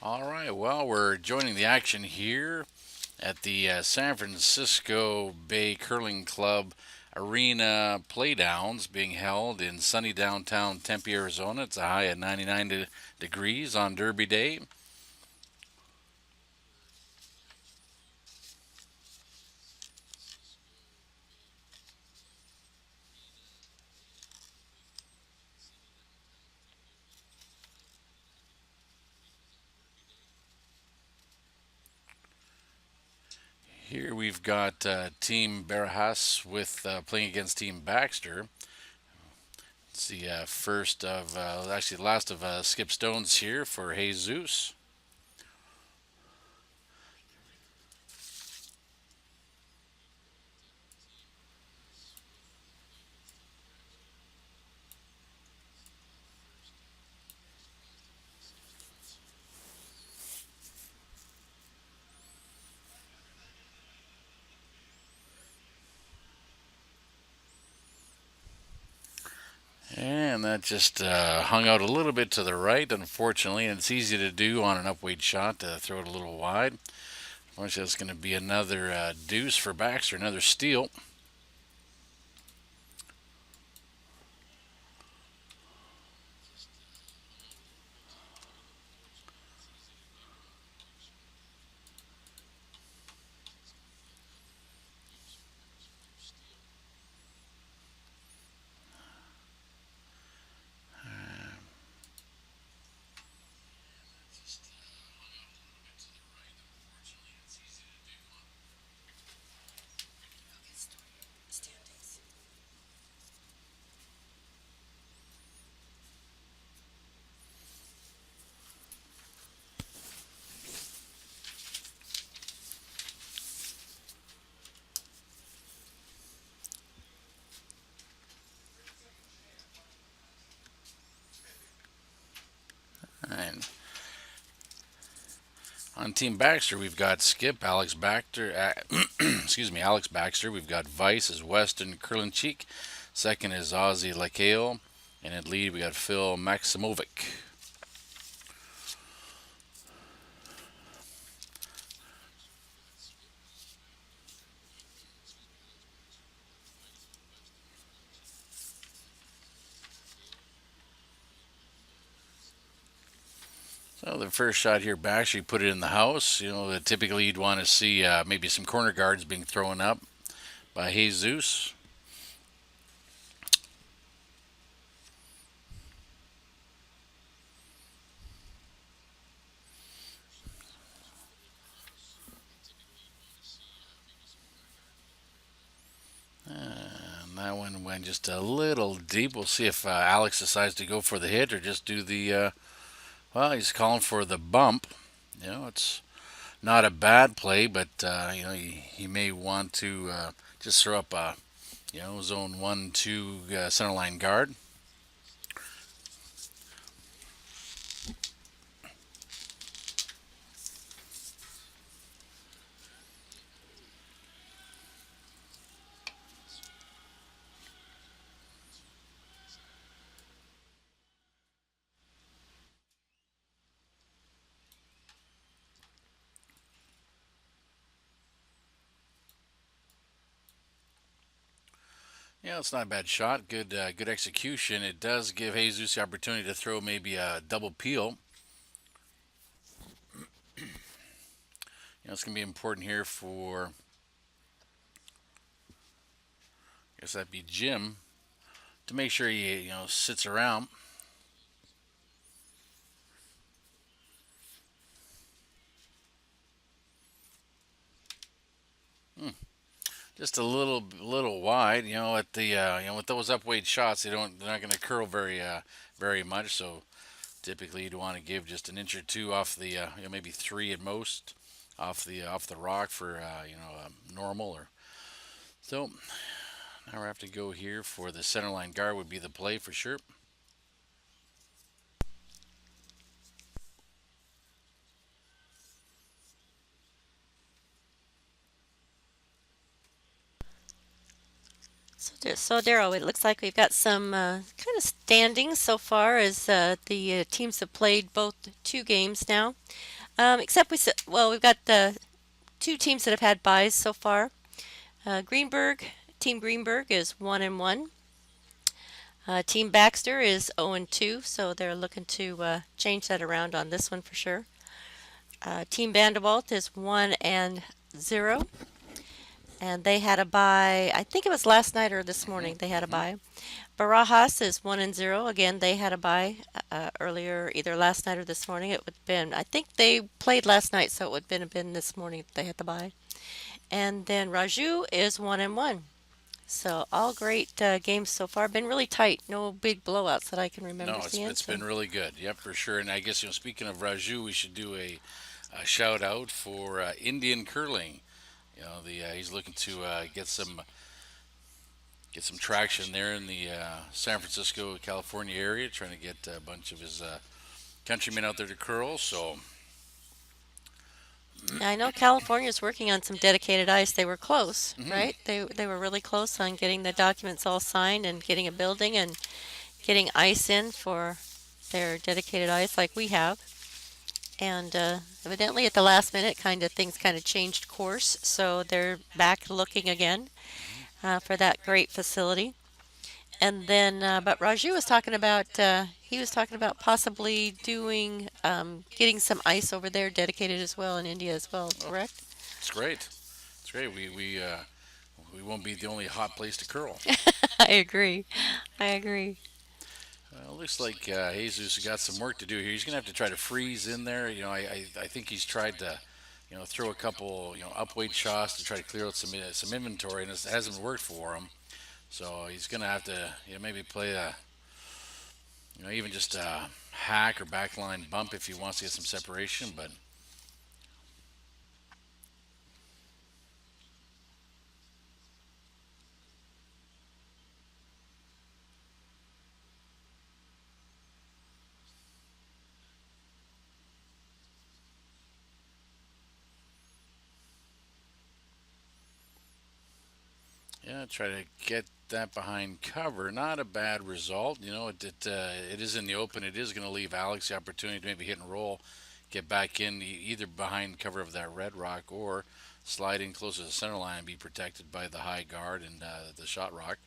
All right, well, we're joining the action here at the San Francisco Bay Curling Club Arena Playdowns being held in sunny downtown Tempe, Arizona. It's a high of 99 degrees on Derby Day. Here we've got Team Barajas with playing against Team Baxter. It's the first of, actually, the last of Skip Stones here for Jesus. And that just hung out a little bit to the right, unfortunately, and it's easy to do on an upweight shot to throw it a little wide. Unfortunately, that's going to be another deuce for Baxter, another steal. And on Team Baxter, we've got Skip, Alex Baxter, excuse me, Alex Baxter. We've got Vice as Weston Kurlinchik. Second is Ozzy Lakeo. And at lead, we got Phil Maximovic. So the first shot here, Baxter, you put it in the house. Typically you'd want to see maybe some corner guards being thrown up by Jesus. And that one went just a little deep. We'll see if Alex decides to go for the hit or just do the, well, he's calling for the bump. It's not a bad play, but, he may want to just throw up a, zone 1, 2 center line guard. Yeah, it's not a bad shot. Good execution. It does give Jesus the opportunity to throw maybe a double peel. It's going to be important here for, I guess that'd be Jim, to make sure he, sits around. Hmm. Just a little wide. At the with those upweight shots, they're not going to curl very much. So typically, you'd want to give just an inch or two off the maybe three at most off the rock for normal or so. Now we have to go here for the center line guard would be the play for sure. So, Daryl, it looks like we've got some kind of standings so far as the teams have played both two games now. Except well, we've got two teams that have had byes so far. Greenberg, Team Greenberg is 1-1. Team Baxter is 0-2, so they're looking to change that around on this one for sure. Team Vanderwalt is 1-0, and they had a bye. I think it was last night or this Hmm. morning they had a Hmm. bye. Barajas is 1-0. Again, they had a bye earlier, either last night or this morning. It would have been, I think they played last night, so it would have been this morning that they had the bye. And then Raju is 1-1. So all great games so far. Been really tight. No big blowouts that I can remember No, it's seeing. it's been So really good. Yep, for sure. And I guess speaking of Raju, we should do a shout out for Indian curling. He's looking to get some traction there in the San Francisco, California area, trying to get a bunch of his countrymen out there to curl. So, I know California's working on some dedicated ice. They were close, mhm. right? They were really close on getting the documents all signed and getting a building and getting ice in for their dedicated ice like we have. And evidently at the last minute, things kind of changed course, so they're back looking again for that great facility. And then, but Raju was talking about he was talking about possibly doing getting some ice over there dedicated as well in India as well. Oh, Correct? it's great. It's great. We won't be the only hot place to curl. I agree. I agree. Looks like Jesus has got some work to do here. He's going to have to try to freeze in there. I think he's tried to, throw a couple, upweight shots to try to clear out some inventory, and it hasn't worked for him. So he's going to have to, maybe play even just a hack or backline bump if he wants to get some separation. But yeah, try to get that behind cover. Not a bad result. It is in the open. It is going to leave Alex the opportunity to maybe hit and roll, get back in either behind cover of that red rock or slide in close to the center line and be protected by the high guard and the shot rock.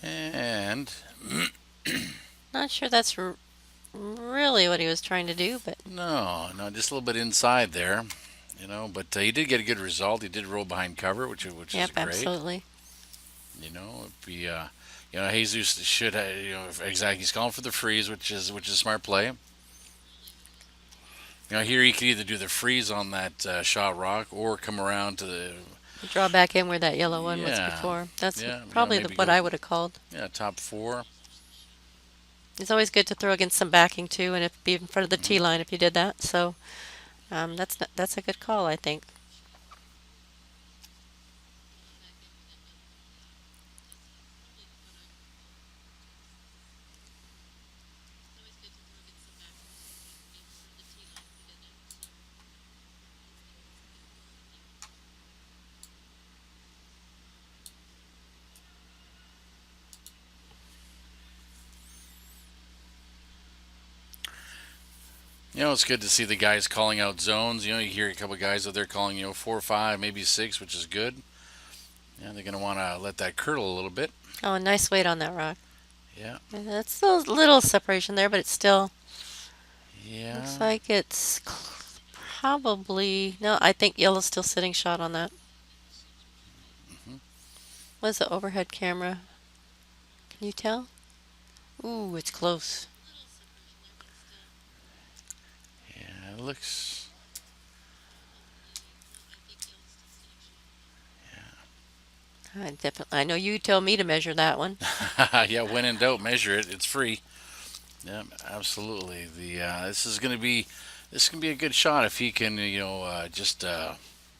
And Not sure that's really what he was trying to do, but no, no, just a little bit inside there. But he did get a good result. He did roll behind cover, which is yep, great. absolutely. It'd be Jesus should exactly. He's calling for the freeze, which is a smart play. Here he could either do the freeze on that shot rock or come around to the Draw back in where that yellow one was yeah, before. That's yeah. probably Maybe what go I would have called. top four. It's always good to throw against some backing too, and if be in front of the tee Hmm. line if you did that. So that's a good call, I think. It's good to see the guys calling out zones. You hear a couple of guys out there calling 4 or 5, maybe 6, which is good. Yeah, they're gonna want to let that curdle a little bit. Oh, a nice weight on that rock. Yeah, And that's still a little separation there, but it's still looks yeah. like it's probably no. I think yellow's still sitting shot on that. Hmm. What's the overhead camera? Can you tell? Ooh, it's close. Yeah, it looks. I know you tell me to measure that one. Yeah, when in doubt, measure it. It's free. Yeah, absolutely. This can be a good shot if he can just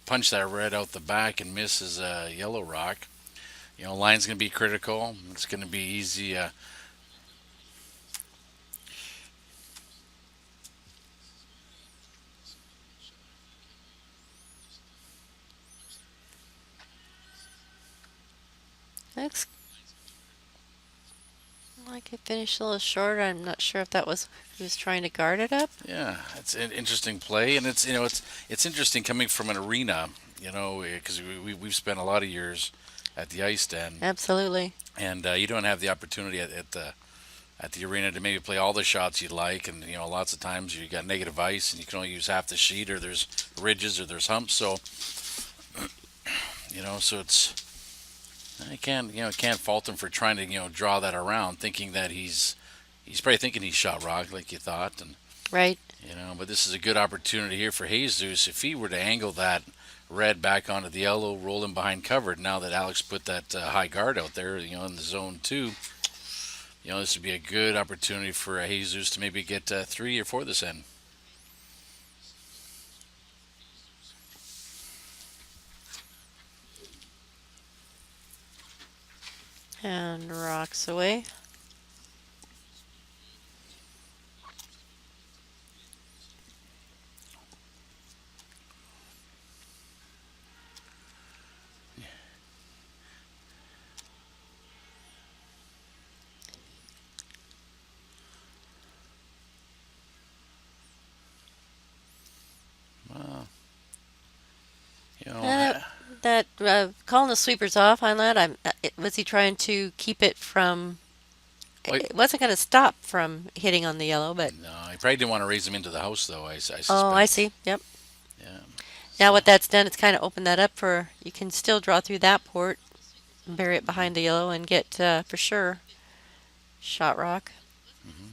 punch that red out the back and miss his yellow rock. Line's gonna be critical. It's gonna be easy. Looks like it finished a little short. I'm not sure if that was he was trying to guard it up. Yeah, it's an interesting play, and it's interesting coming from an arena. Because we've spent a lot of years at the ice den, Absolutely. and you don't have the opportunity at the arena to maybe play all the shots you'd like, and lots of times you got negative ice and you can only use half the sheet, or there's ridges or there's humps. So so it's I can't fault him for trying to draw that around, thinking that he's probably thinking he's shot rock like you thought, and Right. but this is a good opportunity here for Jesus if he were to angle that red back onto the yellow, roll him behind covered. Now that Alex put that high guard out there, in the zone two, this would be a good opportunity for Jesus to maybe get 3 or 4 this end. And rocks away. Well, you know, Uh, that calling the sweepers off on that. Was he trying to keep it from? like It wasn't going to stop from hitting on the yellow, but no, he probably didn't want to raise him into the house though. I oh, I suspect. see. Yep. Yeah. Now So. what that's done, it's kind of opened that up for you can still draw through that port, and bury it behind the yellow, and get for sure shot rock. Hmm.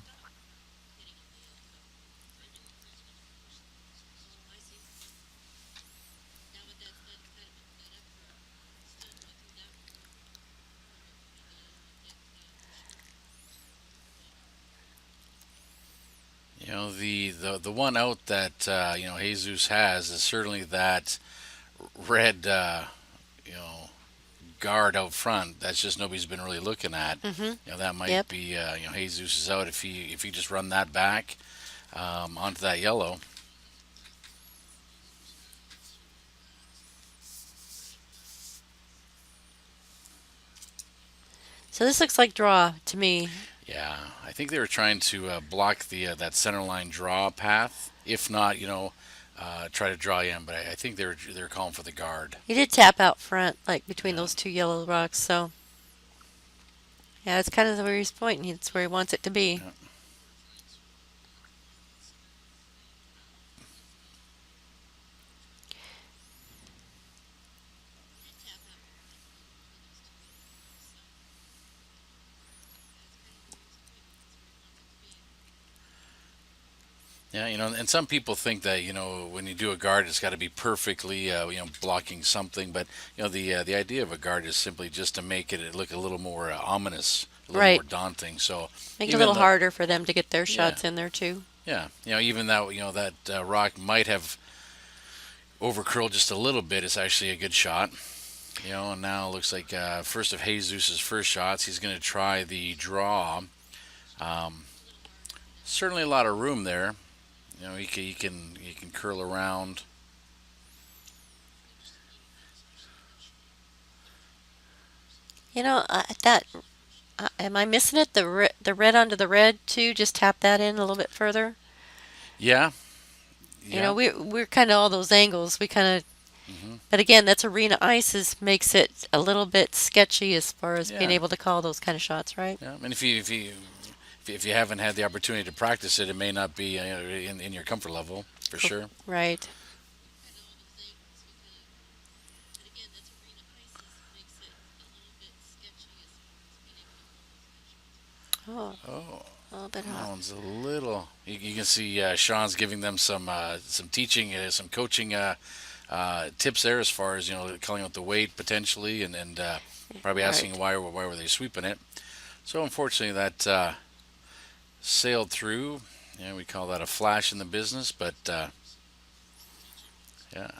The one out that Jesus has is certainly that red you know guard out front. That's just nobody's been really looking at. Mm-hmm. That might Yep. be Jesus is out if he just run that back onto that yellow. So this looks like draw to me. Yeah, I think they were trying to block the that center line draw path. If not, try to draw in. But I think they're calling for the guard. He did tap out front, like between Yeah. those two yellow rocks. So yeah, it's kind of where he's pointing. It's where he wants it to be. Yeah. Yeah, and some people think that when you do a guard, it's got to be perfectly blocking something. But the idea of a guard is simply just to make it look a little more ominous, a little more Right. daunting. So Make it a even little though, harder for them to get their yeah, shots in there too. yeah, even though that rock might have overcurled just a little bit, it's actually a good shot. And now it looks like first of Jesus's first shots, he's going to try the draw. Um, Certainly a lot of room there. He can curl around. That am I missing it? The red onto the red too. Just tap that in a little bit further. Yeah, You yeah. know, we're kind of all those angles. We kind of, Hmm. but again, that's arena ices makes it a little bit sketchy as far as being Yeah, able to call those kind of shots, right? yeah. And if you haven't had the opportunity to practice it, it may not be in your comfort level for Co- sure. Right. Oh, Oh, a little bit that hot. one's a little. You can see Sean's giving them some teaching, some coaching tips there as far as calling out the weight potentially, and Probably asking Right. why were they sweeping it. So unfortunately, that sailed through. Yeah, we call that a flash in the business, but yeah,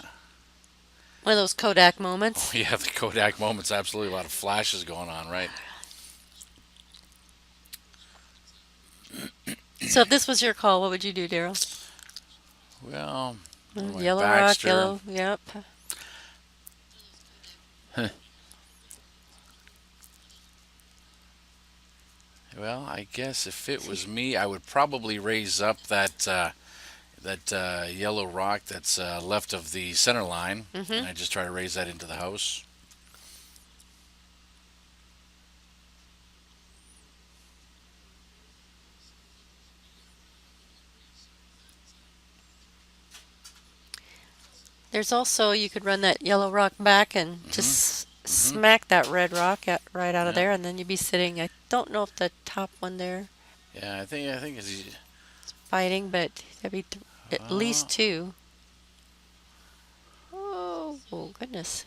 One of those Kodak oh moments. yeah, the Kodak moment's absolutely a lot of flashes going on, right? So if this was your call, what would you do, Daryl? Well, my Yellow rock, Baxter. yellow. Yep. Well, I guess if it was me, I would probably raise up that yellow rock that's left of the center line, Mm-hmm. and I just try to raise that into the house. There's also you could run that yellow rock back and Hmm. just Hmm. smack that red rock right out of Yeah, there, and then you'd be sitting. I don't know if the top one there yeah. I think it's fighting, but there'd be at uh, least two. Oh goodness!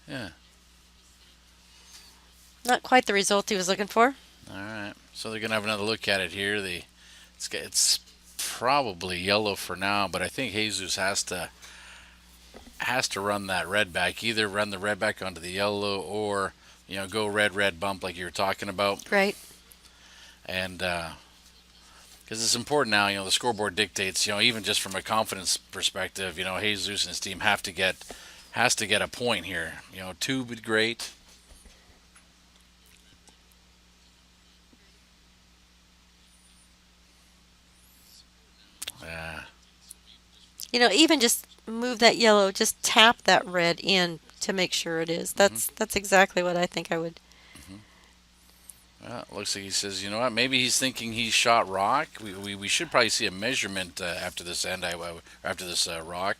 yeah. Not quite the result he was looking for. All right. So they're gonna have another look at it here. It's probably yellow for now, but I think Jesus has to run that red back. Either run the red back onto the yellow, or go red bump like you were talking about, Right. and because it's important now. The scoreboard dictates. Even just from a confidence perspective, Jesus and his team has to get a point here. Two would be great. Uh, Even just move that yellow, just tap that red in to make sure it is. hmm. That's exactly what I think I would. Hmm. Well, looks like he says, you know what? Maybe he's thinking he shot rock. We should probably see a measurement after this after this rock.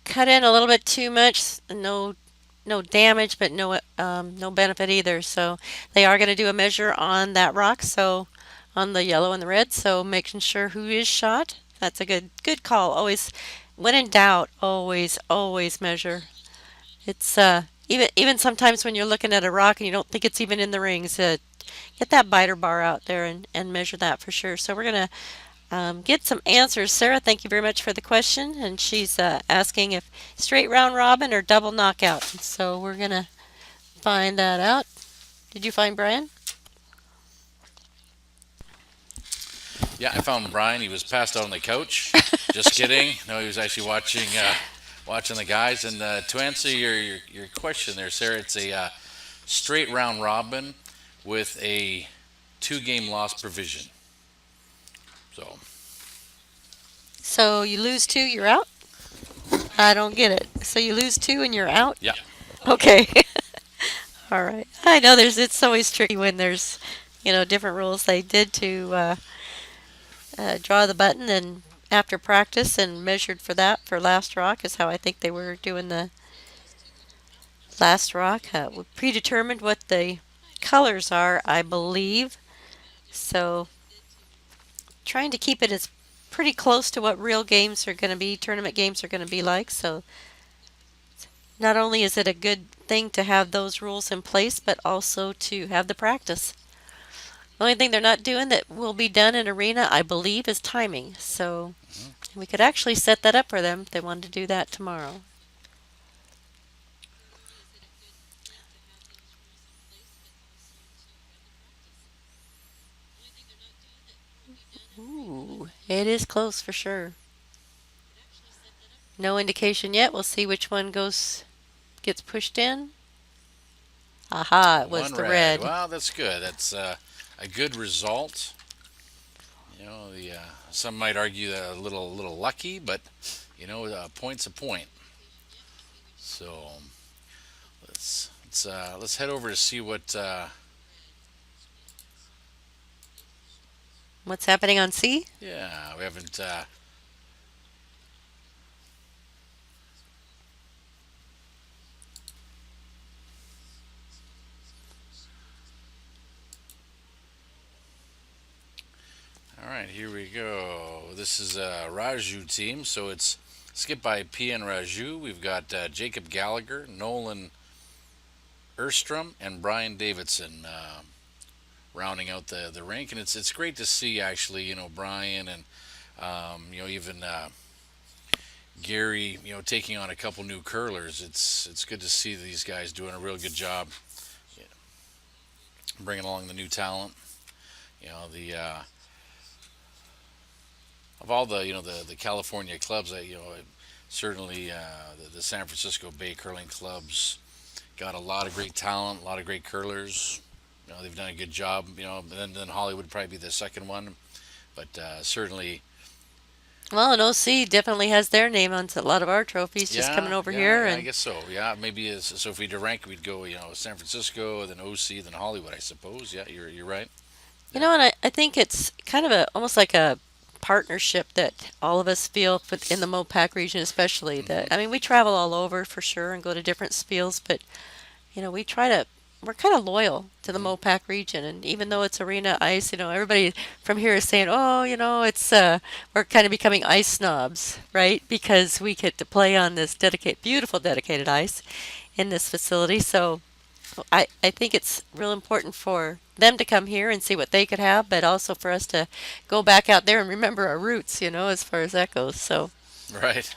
Cut in a little bit too much. No damage, but no benefit either. So they are going to do a measure on that rock. So on the yellow and the red. So making sure who is shot. That's a good call. Always, when in doubt, always measure. It's even sometimes when you're looking at a rock and you don't think it's even in the rings, get that biter bar out there and measure that for sure. So we're gonna get some answers. Sarah, thank you very much for the question, and she's asking if straight round robin or double knockout. So we're gonna find that out. Did you find Brian? Yeah, I found Brian. He was passed out on the couch. Just kidding. No, he was actually watching the guys. And to answer your question there, Sarah, it's a straight round robin with a two-game loss provision. So So you lose two, you're out. I don't get it. So you lose two and you're out. yeah. Okay. All right. I know it's always tricky when there's different rules. They did to draw the button and after practice and measured for that for last rock is how I think they were doing the last rock. We predetermined what the colors are, I believe. So trying to keep it as pretty close to what real games are going to be, tournament games are going to be like. So not only is it a good thing to have those rules in place, but also to have the practice. The only thing they're not doing that will be done in arena, I believe, is timing. So Mhm. we could actually set that up for them if they wanted to do that tomorrow. Ooh, it is close for sure. No indication yet. We'll see which one gets pushed in. Aha, it was One the red. red. Well, that's good. That's a good result. The some might argue that a little lucky, but a point's a point. So let's head over to see what. What's happening on C? Yeah, we haven't. All right, here we go. This is a Raju team, so it's skipped by PN Raju. We've got Jacob Gallagher, Nolan Erstrom, and Brian Davidson rounding out the rank, and it's great to see actually. Brian and even Gary, taking on a couple new curlers. It's good to see these guys doing a real good job, yeah, bringing along the new talent. The of all the the California clubs, certainly the San Francisco Bay Curling Clubs got a lot of great talent, a lot of great curlers. They've done a good job. Then Hollywood would probably be the second one, but certainly, Well, and OC definitely has their name on a lot of our trophies just coming over here. I And, guess so. Yeah, maybe so. If we to rank, we'd go San Francisco, then OC, then Hollywood, I suppose. Yeah, you're right. Yeah. and I think it's kind of almost like a partnership that all of us feel in the MOPAC region, especially. Hmm. That I mean, we travel all over for sure and go to different spiels, but we try to. We're kind of loyal to the Hmm. MOPAC region, and even though it's arena ice, everybody from here is saying, "Oh, it's we're kind of becoming ice snobs, right? Because we get to play on this beautiful dedicated ice in this facility." So I think it's real important for them to come here and see what they could have, but also for us to go back out there and remember our roots, as far as that goes. So Right.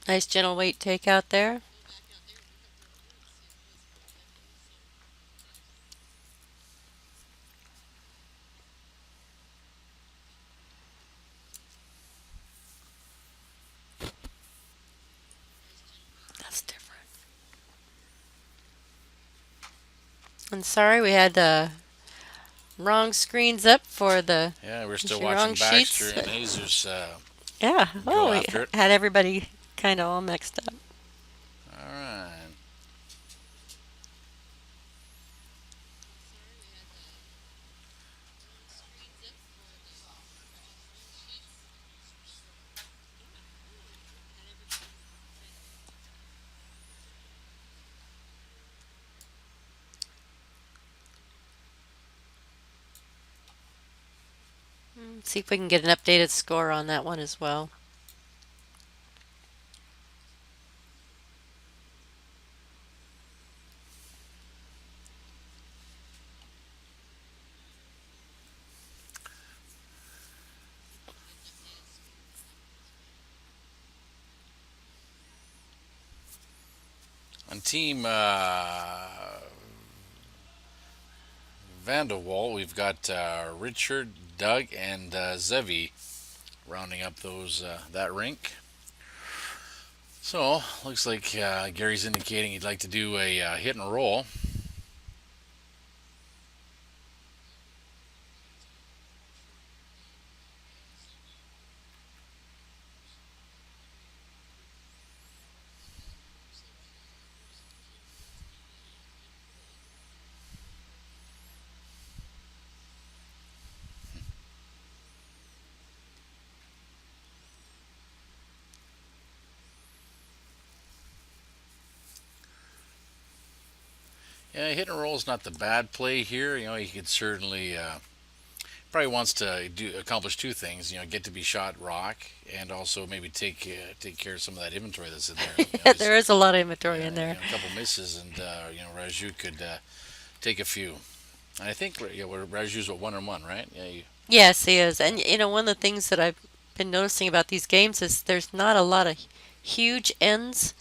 nice gentle weight take out there. That's different. And sorry, we had the wrong screens up for the Yeah, we're still wrong watching Baxter sheets. and Jesus Yeah, go well, we after it. had everybody kind of all mixed up. All right. See if we can get an updated score on that one as well. On team Vanderwall, we've got Richard, Doug, and Zevi rounding up those that rink. So looks like Gary's indicating he'd like to do a hit and roll. Yeah, hit and roll is not the bad play here. He could certainly probably wants to accomplish two things. Get to be shot rock, and also maybe take care of some of that inventory that's in there. There is a lot of inventory Yeah, in there. a couple misses, and Raju could take a few. And I think Raju's what 1-1, right? Yeah. Yes, he is. And one of the things that I've been noticing about these games is there's not a lot of huge ends.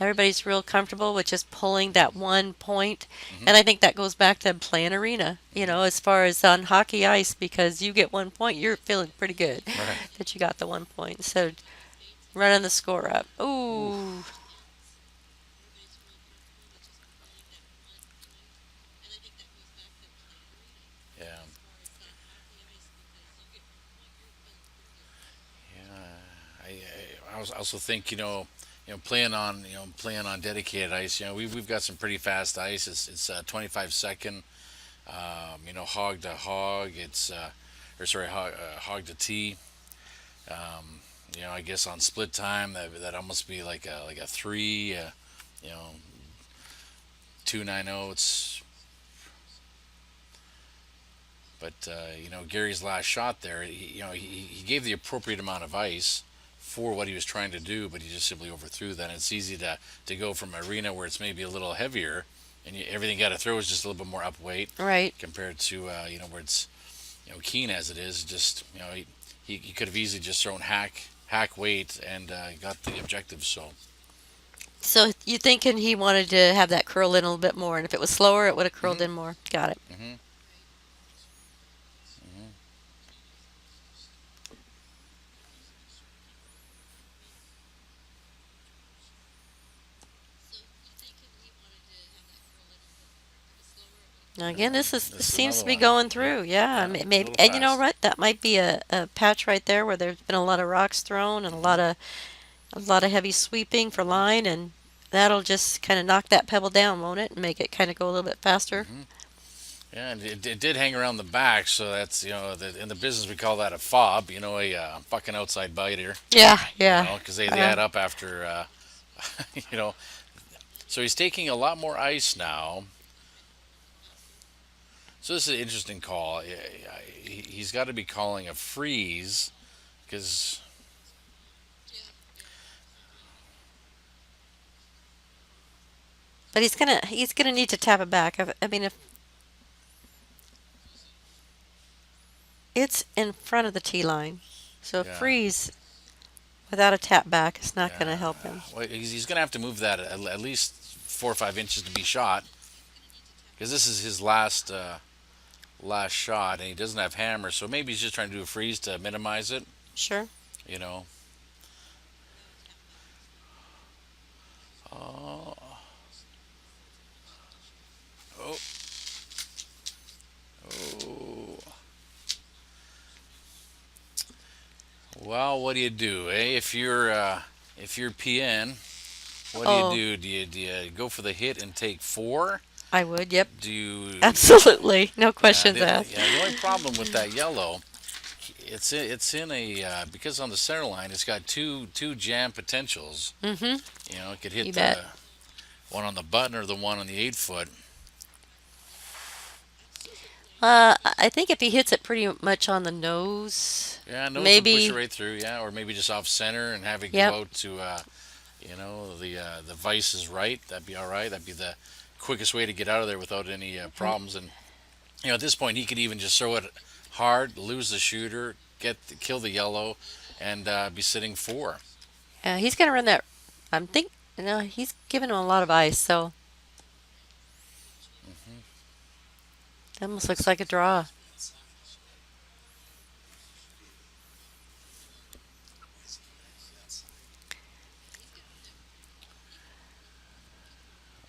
Everybody's real comfortable with just pulling that one point. Hmm. And I think that goes back to playing arena, as far as on hockey ice, because you get 1 point, you're feeling pretty good Right. that you got the 1 point. So running the score up. Ooh. Ooh. Yeah. Yeah. I was also think playing on dedicated ice. We've got some pretty fast ice. It's 25 second. Hog to hog. It's or sorry, hog to tee. I guess on split time that almost be like a three. You know, 2.90. It's but Gary's last shot there. He gave the appropriate amount of ice for what he was trying to do, but he just simply overthrew that. And it's easy to go from arena where it's maybe a little heavier, and everything you got to throw is just a little bit more up weight Right. compared to where it's keen as it is. Just he could have easily just thrown hack weight and got the objective. So So you thinking he wanted to have that curl in a little bit more, and if it was slower, it would have curled hmm in more. Got it. hmm hmm Now again, this this is seems another to be one. going Yeah, through. Yeah, yeah, a maybe, little and you know fast. what? That might be a patch right there where there's been a lot of rocks thrown and Hmm. a lot of heavy sweeping for line, and that'll just kind of knock that pebble down, won't it, and make it kind of go a little bit faster. hmm Yeah, and it did hang around the back, so that's in the business we call that a fob. A fucking outside biter. Yeah, yeah. Because they Uh, add up after you know. So he's taking a lot more ice now. So this is an interesting call. He's got to be calling a freeze because but he's gonna need to tap it back. I mean, if it's in front of the tee line, so a yeah, freeze without a tap back is not gonna yeah. help him. Well, he's going to have to move that at least 4 or 5 inches to be shot because this is his last shot, and he doesn't have hammer, so maybe he's just trying to do a freeze to minimize it. Sure. You know. Oh, oh, oh. Well, what do, eh? If you're PN, what do you Oh, do? Do you go for the hit and take four? I would. Yep. Do you? Absolutely. No Yeah, questions asked. yeah. The only problem with that yellow, it's in a because on the center line it's got two jam potentials. Mm-hmm. It could You hit bet. the one on the button or the one on the 8 foot. I think if he hits it pretty much on the nose, Yeah, nose would push it maybe. right through. Yeah, or maybe just off center and have it Yep. go out to the vice is right. That'd be all right. That'd be the quickest way to get out of there without any Right. problems. And at this point, he could even just throw it hard, lose the shooter, kill the yellow, and be sitting four. He's gonna run that. I'm think. He's giving him a lot of ice, so Hmm. that almost looks like a draw.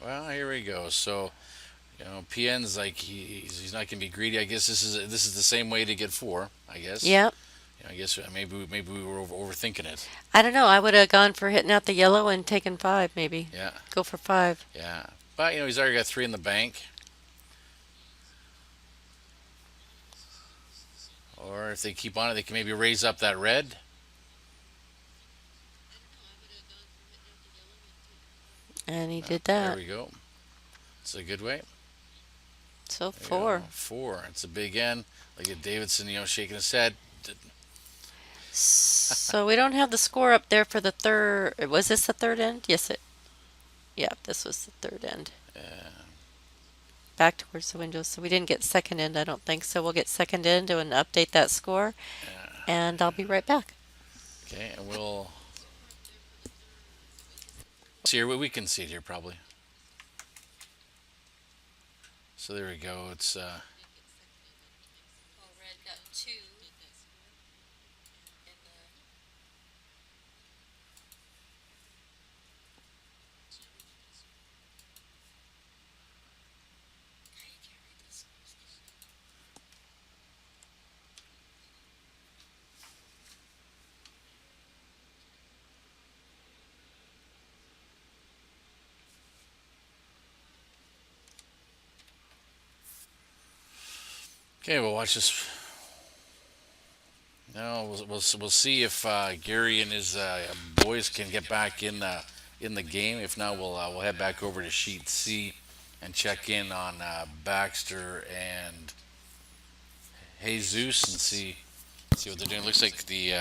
Well, here we go. So PN's like he's not gonna be greedy. I guess this is the same way to get four. I guess. Yep. I guess maybe we were overthinking it. I don't know. I would have gone for hitting out the yellow and taken five, maybe. Yeah, Go for five. yeah. But he's already got three in the bank. Or if they keep on it, they can maybe raise up that red. And he Oh, did there that. we go. It's a good way. So There you go. four. Four. It's a big end. Look at Davidson, shaking his head. So we don't have the score up there for the third. Was this the third end? Yes, yeah, this was the third end. Uh, Back towards the window. So we didn't get second end, I don't think. So we'll get second end and update that score. And I'll be right back. okay, and we'll it's here. We can see it here probably. So there we go. It's Oh, red got two. And okay. We'll watch this. Now we'll see if Gary and his boys can get back in the game. If not, we'll head back over to sheet C and check in on Baxter and Jesus and see what they're doing. Looks like the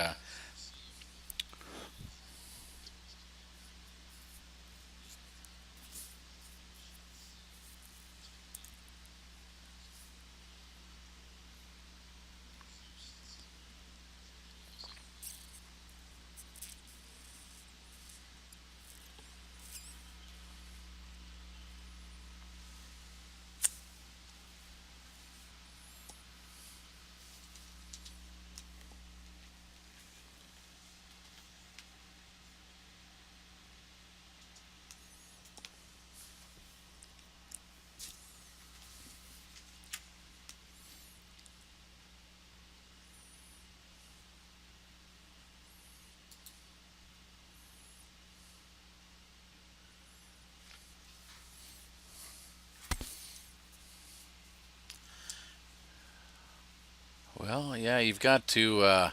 well, yeah, you've got to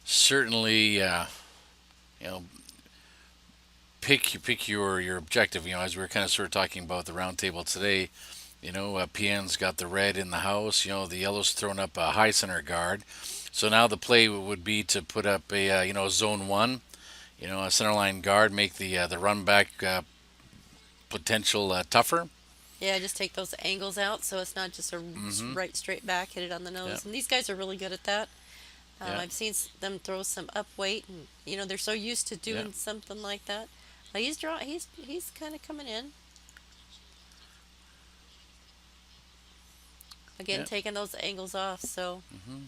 certainly you know pick your objective. As we were kind of sort of talking about the roundtable today. PN's got the red in the house. The yellow's thrown up a high center guard. So now the play would be to put up a zone one, a center line guard, make the run back potential tougher. yeah, just take those angles out so it's not just a Mm-hmm. right straight back, hit it on the Yeah. nose. And these guys are really good at that. Yeah. I've seen them throw some up weight, and they're so used to Yeah. doing something like that. He's kind of coming in again, Yeah. taking those angles off. So Mm-hmm.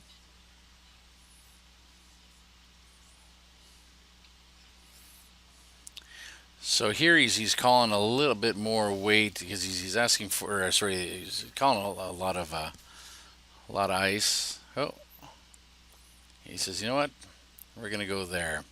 So here he's calling a little bit more weight because he's asking for sorry he's calling a lot of ice. Oh, he says, you know what, we're gonna go there.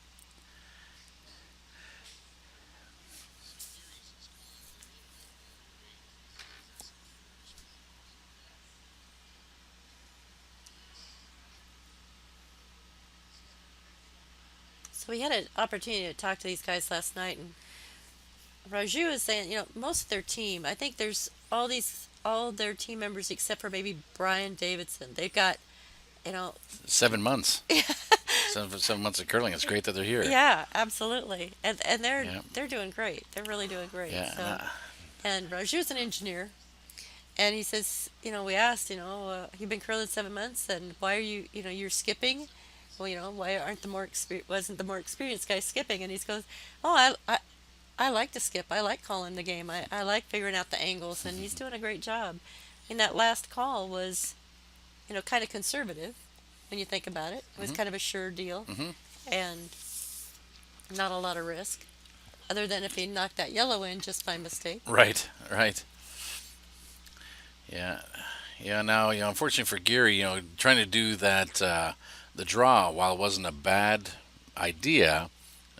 we had an opportunity to talk to these guys last night, and Raju is saying, most of their team. I think there's all their team members except for maybe Brian Davidson. They've got, you know, 7 months, 7 months of curling. It's great that they're here. yeah, absolutely, and they're Yeah. they're doing great. They're really doing great. Yeah. So, and Raju's an engineer, and he says, we asked, you've been curling 7 months, and why are you, you're skipping? Well, why aren't wasn't the more experienced guy skipping? And he goes, oh, I like to skip. I like calling the game. I like figuring out the angles, and he's doing a great job. And that last call was, kind of conservative when you think about it. It was Hmm. kind of a sure deal Hmm. and not a lot of risk, other than if he knocked that yellow in just by mistake. Right. Right. Yeah. Yeah. Now, unfortunately for Gary, trying to do that the draw, while it wasn't a bad idea,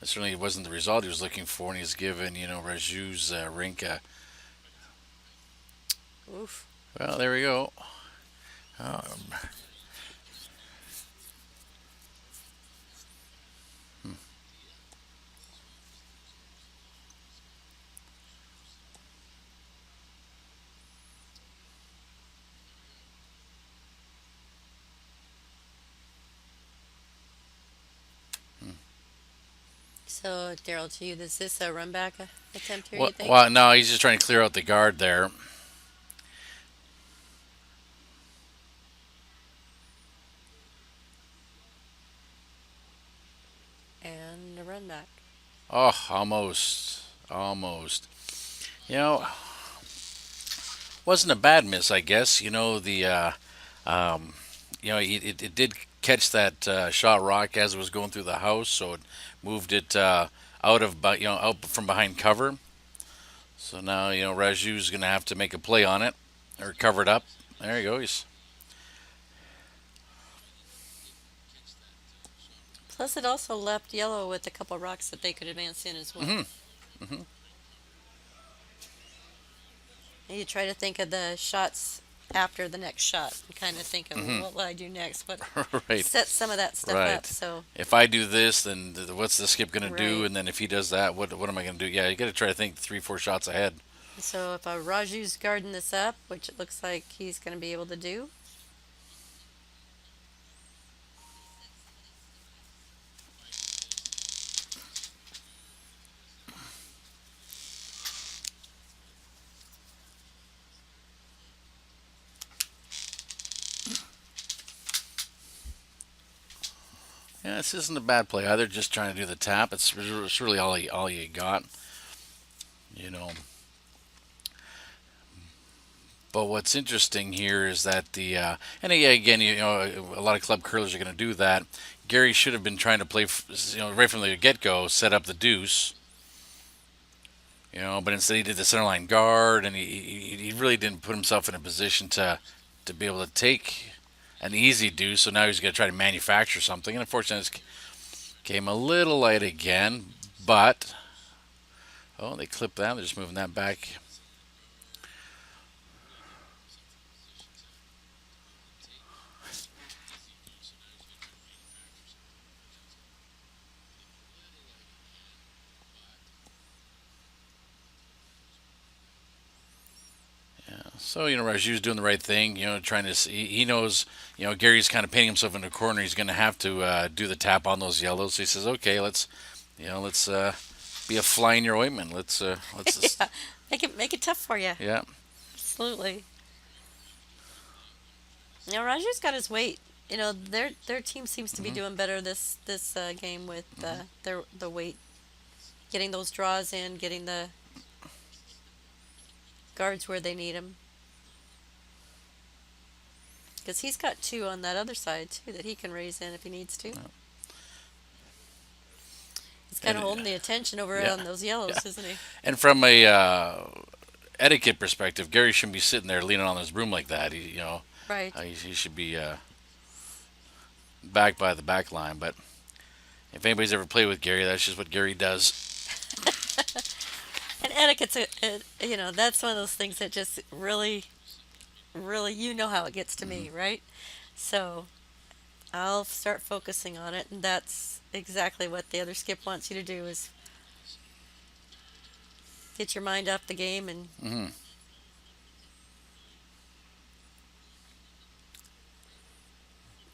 it certainly wasn't the result he was looking for, and he's given Raju's rink a. Oof. Well, there we go. Um, So, Daryl, to you, is this a run back attempt here, you well, think? well, no, he's just trying to clear out the guard there. And a run back. Oh, almost. almost. You know, wasn't a bad miss, I guess. Um, it did catch that shot rock as it was going through the house, so it moved it out of, out from behind cover. So now, Raju's going to have to make a play on it or cover it up. There he goes. Plus, it also left yellow with a couple rocks that they could advance in as well. Hmm. Hmm. And you try to think of the shots after the next shot and kind of think of, well, Hmm. what will I do next? What Right. set some of that stuff up. Right. So, If I do this, then what's the skip going to do? right. And then if he does that, what am I going to do? Yeah, you got to try to think 3, 4 shots ahead. So if Raju's guarding this up, which it looks like he's going to be able to do, Yeah, this isn't a bad play either. Just trying to do the tap. It's really all you got, you know. But what's interesting here is that and again, a lot of club curlers are going to do that. Gary should have been trying to play, right from the get go, set up the deuce, but instead he did the centerline guard, and he really didn't put himself in a position to be able to take an easy deuce. So now he's going to try to manufacture something, and unfortunately, this came a little light again. But they clipped that. They're just moving that back. So, Raju's doing the right thing, trying to see. He knows, Gary's kind of painting himself in a corner. He's going to have to do the tap on those yellows. So he says, okay, let's be a fly in your ointment. Let's just, yeah, make it tough for you. yeah. Absolutely. Now Raju's got his weight. Their team seems to be Hmm. doing better this game with Hmm. the weight, getting those draws in, getting the guards where they need them. Because he's got two on that other side too that he can raise in if he needs to. He's kind And of holding the attention over yeah, on those yeah. yellows, isn't he? And from a etiquette perspective, Gary shouldn't be sitting there leaning on his broom like that. Right. He should be back by the back line. But if anybody's ever played with Gary, that's just what Gary does. And etiquette's that's one of those things that just really, really, how it gets to Hmm. me, right? So I'll start focusing on it, and that's exactly what the other skip wants you to do is get your mind off the game and Hmm.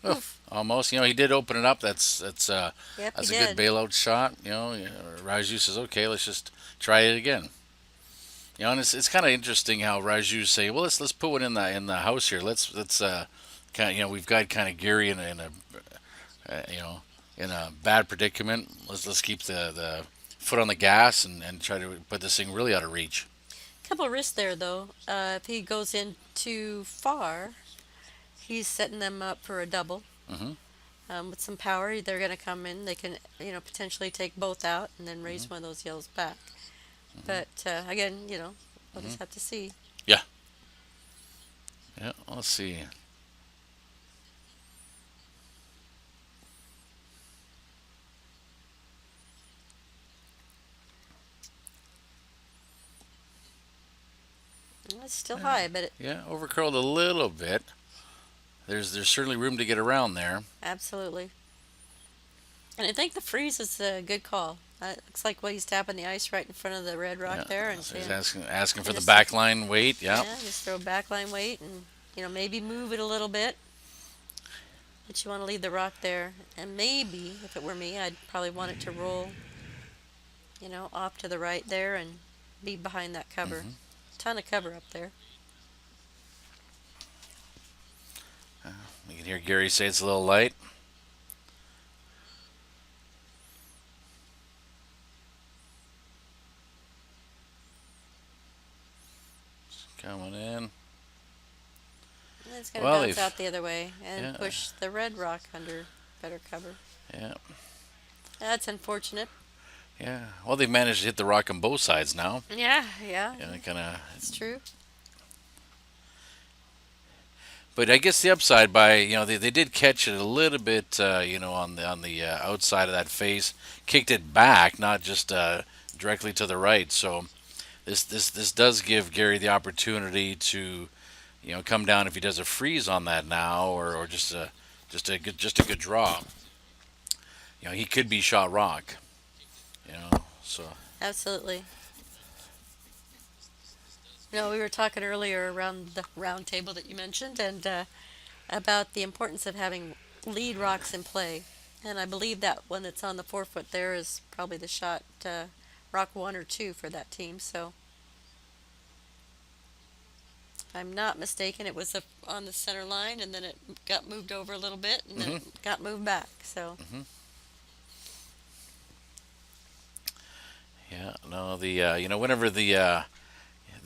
Oh, oof. almost. He did open it up. Yep, he That's a good did. bailout shot. Raju says, "Okay, let's just try it again." And it's kind of interesting how Raju say, "Well, let's put one in the house here. Let's kind of we've got kind of Gary in a uh, you know in a bad predicament. Let's keep the foot on the gas and try to put this thing really out of reach." Couple risks there though. If he goes in too far, he's setting them up for a double. Hmm. With some power, they're going to come in. They can, potentially take both out and then Hmm. raise one of those yells back. Hmm. But again, we'll Hmm. just have to see. Yeah, yeah. Let's see. It's still Yeah, high, but yeah. Overcurled a little bit. There's certainly room to get around there. absolutely. And I think the freeze is a good call. Looks like what he's tapping the ice right in front of the red rock Yeah. there, and So he's saying, asking for and the just back line weight. Yeah. yeah, just throw backline weight and maybe move it a little bit. But you want to leave the rock there, and maybe if it were me, I'd probably want it to roll, off to the right there and be behind that cover. Hmm. Ton of cover up there. You can hear Gary say it's a little light. coming in. And it's going to Well, bounce they've out the other way and yeah, push the red rock under better cover. yeah, That's unfortunate. yeah. Well, they've managed to hit the rock on both sides now. Yeah, yeah, Yeah, kind of. it's true. But I guess the upside by they did catch it a little bit on the outside of that face, kicked it back, not just directly to the right. So this does give Gary the opportunity to come down if he does a freeze on that now, or just a good draw. He could be shot rock. So Absolutely. No, we were talking earlier around the round table that you mentioned and about the importance of having lead rocks in play. And I believe that one that's on the 4 foot there is probably the shot rock 1 or 2 for that team. So if I'm not mistaken, it was on the center line and then it got moved over a little bit and then hmm it got moved back. So hmm yeah, no, whenever the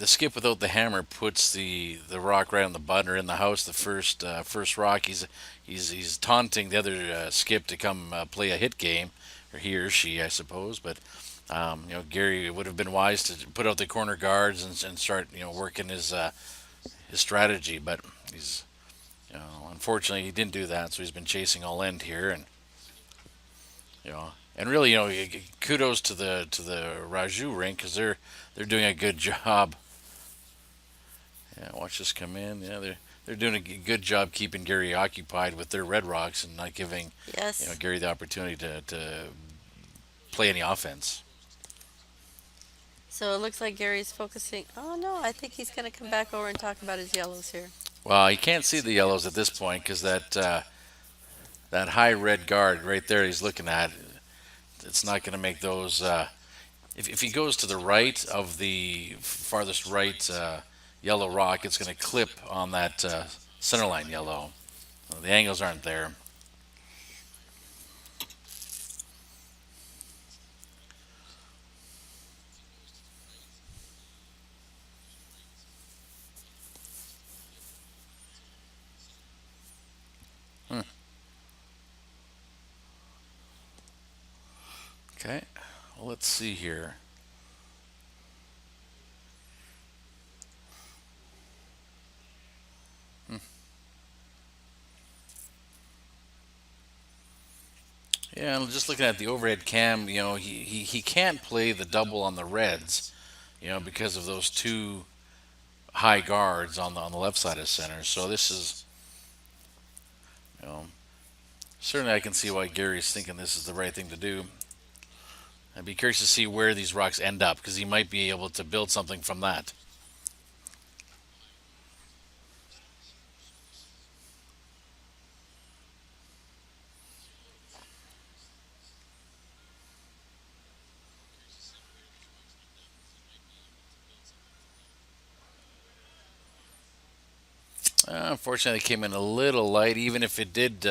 skip without the hammer puts the rock right on the button or in the house, the first rock, he's taunting the other skip to come play a hit game, or he or she, I suppose. But Gary would have been wise to put out the corner guards and start working his strategy. But he's unfortunately he didn't do that, so he's been chasing all end here, and really kudos to the Raju rink because they're doing a good job. Yeah, watch this come in. Yeah, they're doing a good job keeping Gary occupied with their Red Rocks and not giving yes. Gary the opportunity to play any offense. So it looks like Gary's focusing. Oh no, I think he's going to come back over and talk about his yellows here. Well, you can't see the yellows at this point because that high red guard right there he's looking at. It's not going to make those. If he goes to the right of the farthest right yellow rock, it's going to clip on that center line yellow. The angles aren't there. Hmm. Okay. Well, let's see here. Hmm. Yeah, and just looking at the overhead cam, he can't play the double on the Reds, because of those two high guards on the left side of center. So this is, you know, certainly I can see why Gary's thinking this is the right thing to do. I'd be curious to see where these rocks end up because he might be able to build something from that. Unfortunately, it came in a little light. Even if it did,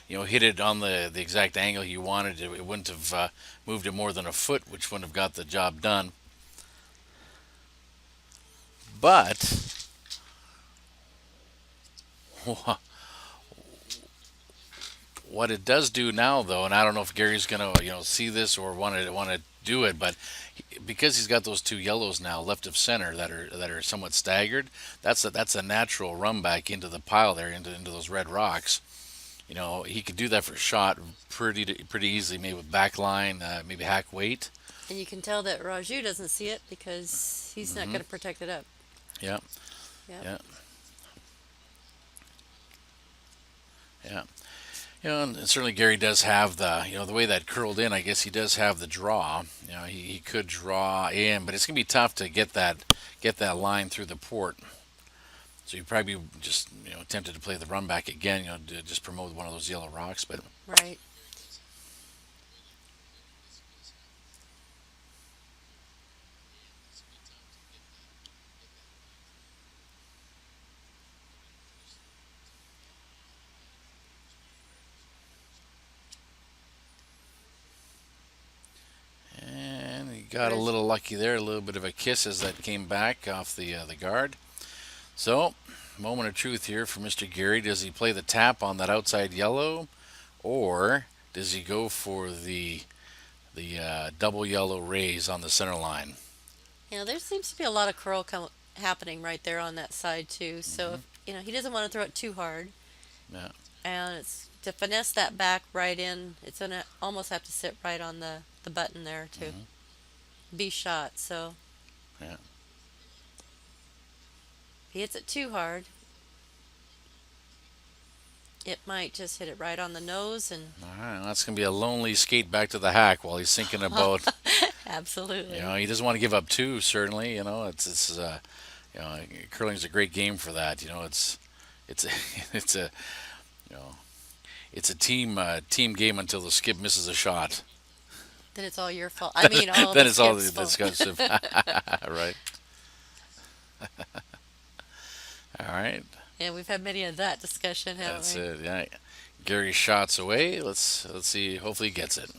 hit it on the exact angle he wanted, it wouldn't have moved it more than a foot, which wouldn't have got the job done. But what it does do now, though, and I don't know if Gary's gonna see this or want to do it, but because he's got those two yellows now left of center that are somewhat staggered, that's a natural run back into the pile there into those red rocks. He could do that for a shot pretty easily, maybe with back line, maybe hack weight. And you can tell that Raju doesn't see it because he's not hmm going to protect it up. Yeah, Yep. yeah, yeah. And certainly Gary does have the way that curled in. I guess he does have the draw. He could draw in, but it's gonna be tough to get that line through the port. So you probably just tempted to play the run back again. To just promote one of those yellow rocks. But Right. and he got a Where's little lucky there. A little bit of a kiss as that came back off the guard. So, moment of truth here for Mr. Gary. Does he play the tap on that outside yellow, or does he go for the double yellow raise on the center line? There seems to be a lot of curl happening right there on that side too. So Hmm. if he doesn't want to throw it too hard, Yeah. and it's to finesse that back right in. It's gonna almost have to sit right on the button there to Hmm. be shot. So Yeah. if he hits it too hard, it might just hit it right on the nose and All right. That's gonna be a lonely skate back to the hack while he's thinking about. absolutely. He doesn't want to give up two. Certainly, curling's a great game for that. It's a, it's a you know it's a team game until the skip misses a shot. Then it's all your fault. I mean, all Then the it's all skip's the fault. discussion. Right. All right. Yeah, we've had many of that discussion, haven't That's we? it. Yeah. Gary shots away. Let's see. Hopefully he gets it.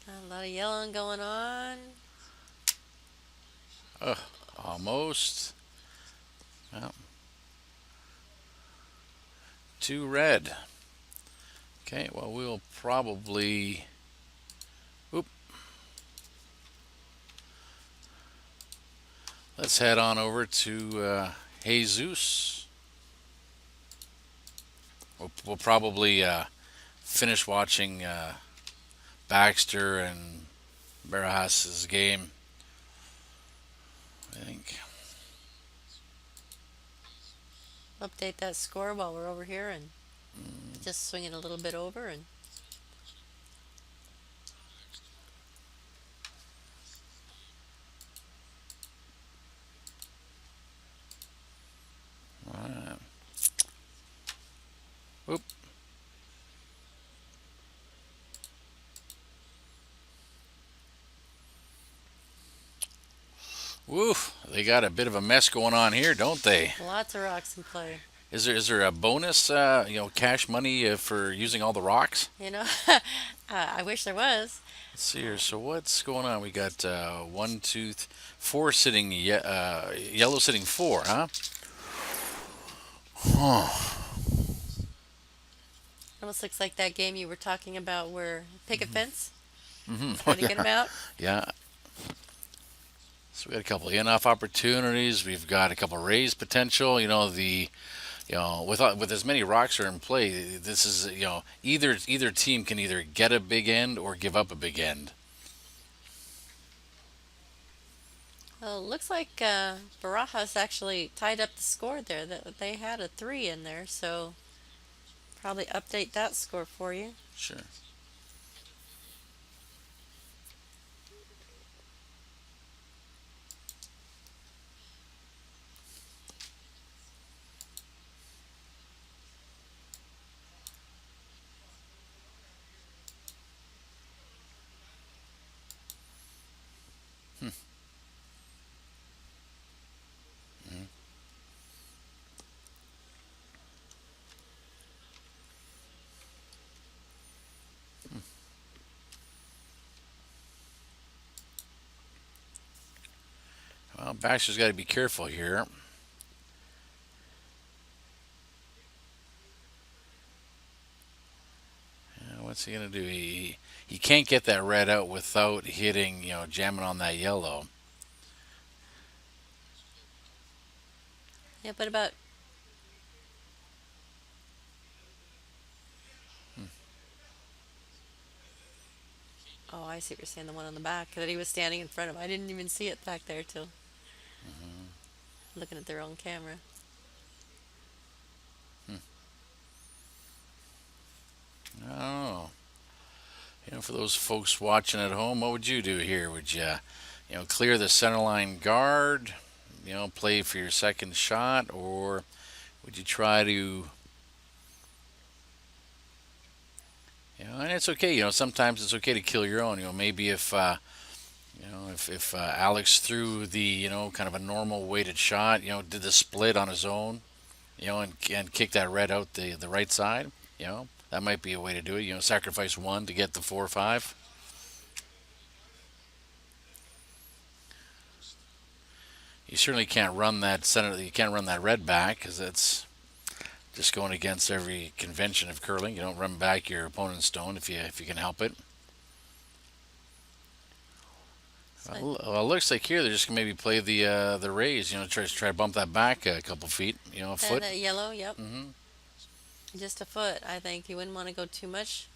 A lot of yelling going on. Oh, almost. Well, two red. Okay. Well, we'll probably. Oop. Let's head on over to Jesus. We'll probably finish watching Baxter and Barajas's game. I think. Update that score while we're over here and just swing it a little bit over and Uh, Oop. Woof. They got a bit of a mess going on here, don't they? lots of rocks in play. Is there a bonus, cash money for using all the rocks? You know, I wish there was. Let's see here. So what's going on? We got one, two, four sitting, yellow sitting four, huh? Huh. Almost looks like that game you were talking about where picket fence, Hmm. trying to get Yeah. them out. Yeah. So we got a couple of in-off opportunities. We've got a couple of raise potential. With as many rocks are in play, this is either team can either get a big end or give up a big end. Well, it looks like Barajas actually tied up the score there. That they had a three in there, so probably update that score for you. Sure. Hmm. Mhm. Well, Baxter's got to be careful here. What's he gonna do? He can't get that red out without hitting, jamming on that yellow. Yeah, but about Hmm. oh, I see what you're saying. The one on the back that he was standing in front of. I didn't even see it back there till Hmm. looking at their own camera. Hmm. I don't know. For those folks watching at home, what would you do here? Would you clear the center line guard, play for your second shot, or would you try to, and it's okay, sometimes it's okay to kill your own. Maybe if Alex threw the, kind of a normal weighted shot, did the split on his own, and kick that red out the right side, That might be a way to do it. Sacrifice one to get the 4 or 5. You certainly can't run that center. You can't run that red back because that's just going against every convention of curling. You don't run back your opponent's stone if you can help it. So, Well, it looks like here they're just gonna maybe play the raise. Try to bump that back a couple feet. A and foot. a yellow, yep. Hmm. Just a foot, I think. You wouldn't want to go too much.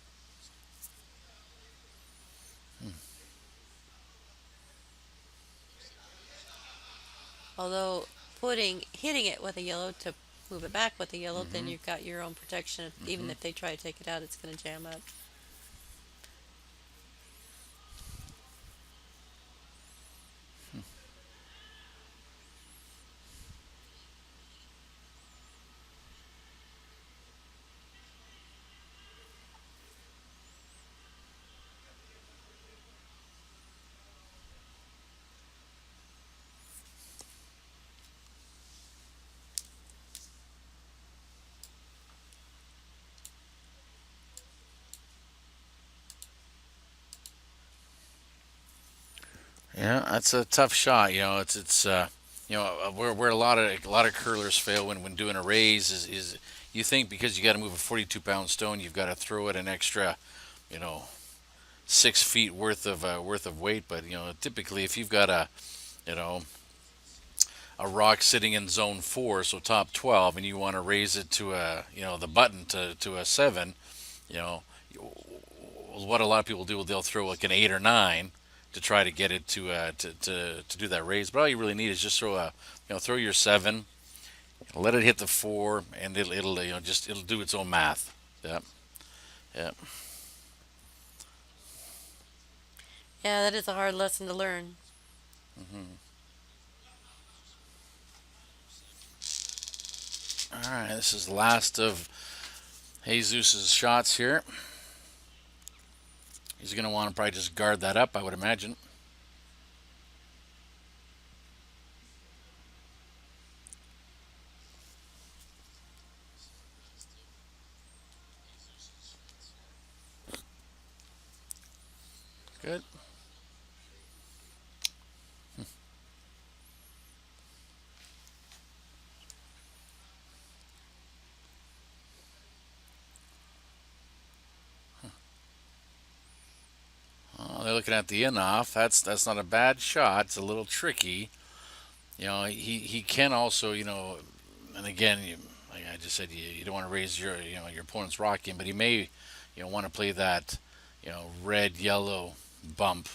Although hitting it with a yellow to move it back with a yellow, then Hmm. you've got your own protection. Even Hmm. if they try to take it out, it's going to jam up. Yeah, that's a tough shot. Where a lot of curlers fail when doing a raise is you think because you got to move a 42-pound stone, you've got to throw it an extra, you know 6 feet worth of weight. But typically if you've got you know a rock sitting in zone 4, so top 12, and you want to raise it to the button to a 7, you know what a lot of people do, they'll throw like an 8 or 9 to try to get it to do that raise. But all you really need is just throw your 7, let it hit the 4, and it'll just it'll do its own math. Yep. Yep. Yeah, that is a hard lesson to learn. Hmm. All right, this is the last of Jesus's shots here. He's going to want to probably just guard that up, I would imagine. Good. They're looking at the in off. That's not a bad shot. It's a little tricky. He can also, and again, like I just said, you don't want to raise your opponent's rock game, but he may, want to play that, red yellow bump.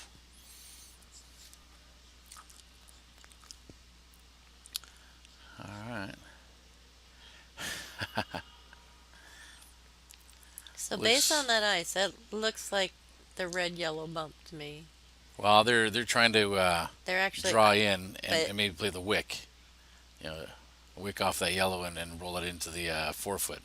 All right. So based on Looks that ice, that looks like the red yellow bump to me. well. They're trying to They're actually, draw in and, but and maybe play the wick. You know, wick off that yellow and roll it into the 4 foot.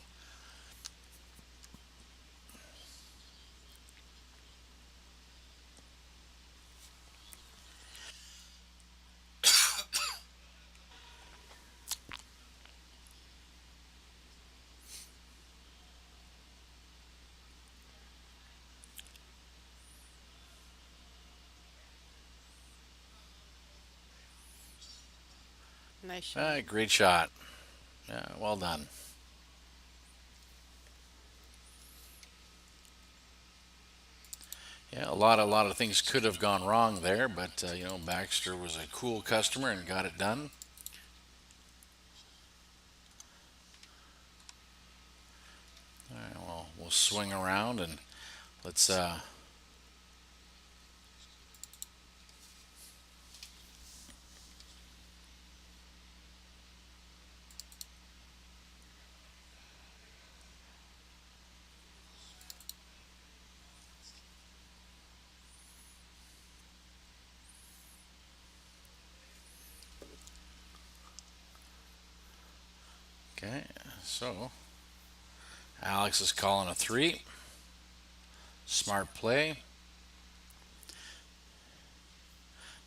nice shot. Great shot. Yeah, well done. Yeah, a lot of things could have gone wrong there, but Baxter was a cool customer and got it done. All right, well, we'll swing around and let's. Okay, so Alex is calling a 3. Smart play.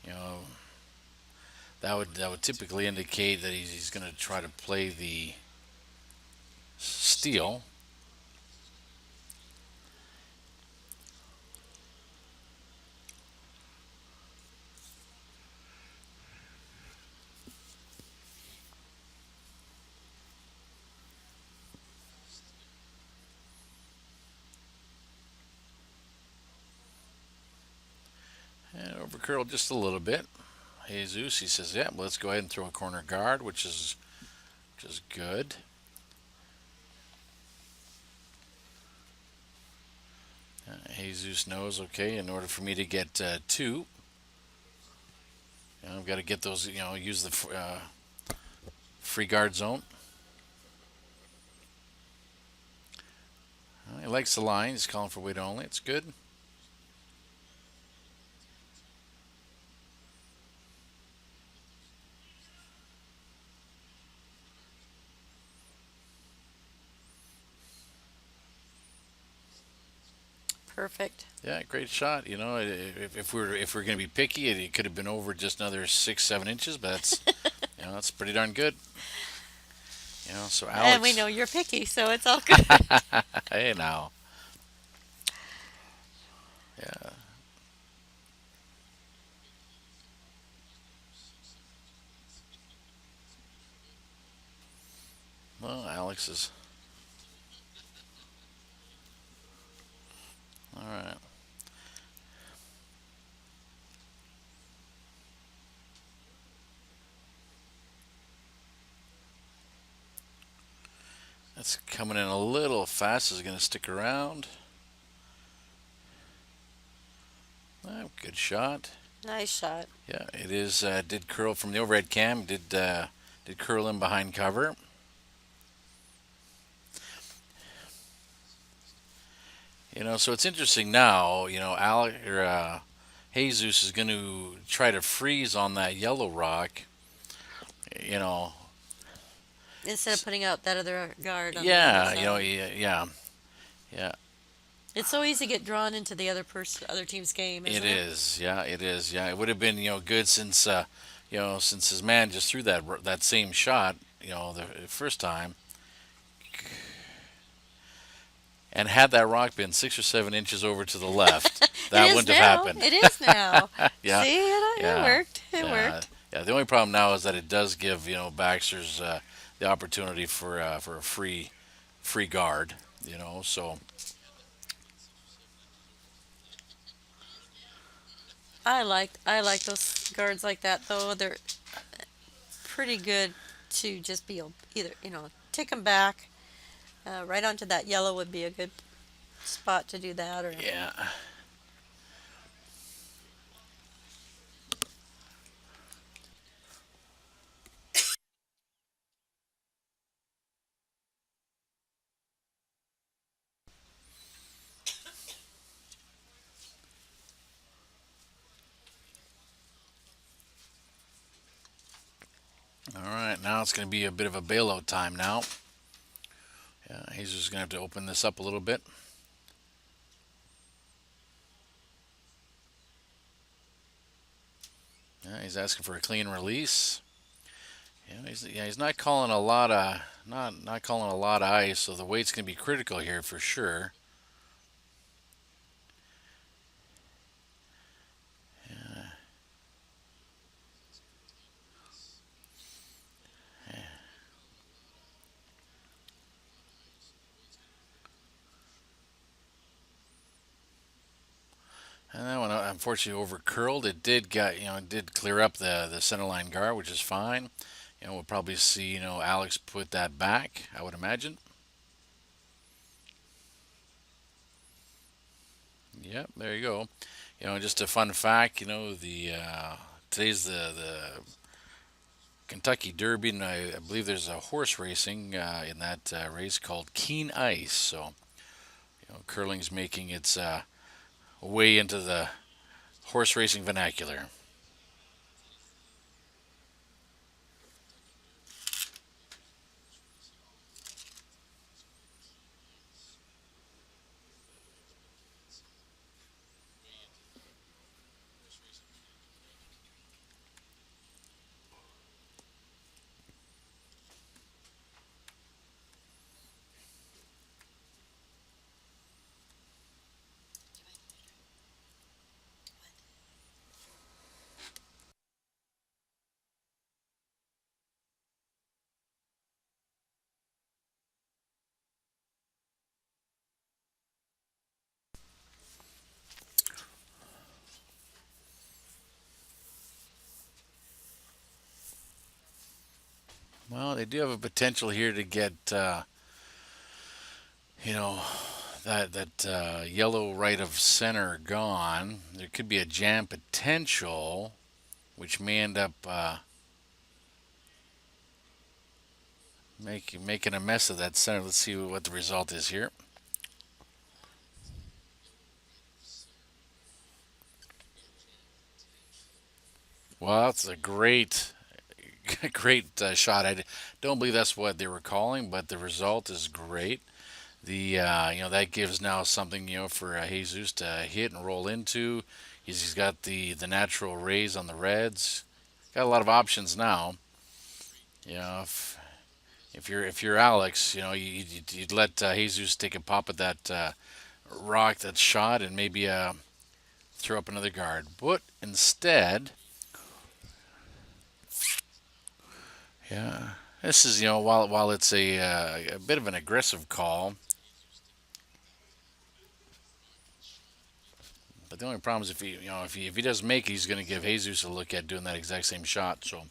You know that would typically indicate that he's going to try to play the steal. overcurled just a little bit. Jesus, he says, yeah, let's go ahead and throw a corner guard, which is good. Jesus knows, okay, in order for me to get two, I've got to get those, use the free guard zone. He likes the line. He's calling for weight only. It's good. Perfect. Yeah, great shot. If we're going to be picky, it could have been over just another 6, 7 inches, but that's pretty darn good. So And we Alex, know you're picky, so it's all good. hey now, yeah. Well, Alex is all right. That's coming in a little fast. Is going to stick around. Good shot. Nice shot. Yeah, it is. Did curl from the overhead cam. Did curl in behind cover. So it's interesting now. Alec or Jesus is going to try to freeze on that yellow rock. You know, Instead of putting out that other guard on the other yeah. side. Yeah, yeah. It's so easy to get drawn into the other team's game, isn't It it? is. Yeah, it is. Yeah, it would have been good since since his man just threw that same shot. The first time. And had that rock been 6 or 7 inches over to the left, It that is wouldn't have now. happened. It is now. Yeah, See, it yeah, worked. It yeah, worked. yeah. The only problem now is that it does give Baxter's the opportunity for a free guard. So I like those guards like that though. They're pretty good to just be either tick them back. Right onto that yellow would be a good spot to do that, or yeah. All right, now it's going to be a bit of a bailout time now. Yeah, he's just going to have to open this up a little bit. Yeah, he's asking for a clean release. He's not calling a lot of not calling a lot of ice, so the weight's going to be critical here for sure. And that one unfortunately over curled. It did clear up the center line guard, which is fine. We'll probably see Alex put that back, I would imagine. Yep, there you go. Just a fun fact. The today's the Kentucky Derby, and I believe there's a horse racing in that race called Keen Ice. So curling's making its way into the horse racing vernacular. Well, they do have a potential here to get, you know, that yellow right of center gone. There could be a jam potential, which may end up making a mess of that center. Let's see what the result is here. Well, that's a great, great shot. don't believe that's what they were calling, but the result is great. The that gives now something for Jesus to hit and roll into. He's got the natural raise on the reds. Got a lot of options now. You know, if you're Alex, you'd let Jesus take a pop at that rock, that shot, and maybe throw up another guard. But instead, yeah, this is while it's a bit of an aggressive call, but the only problem is if he does make it, he's going to give Jesus a look at doing that exact same shot. So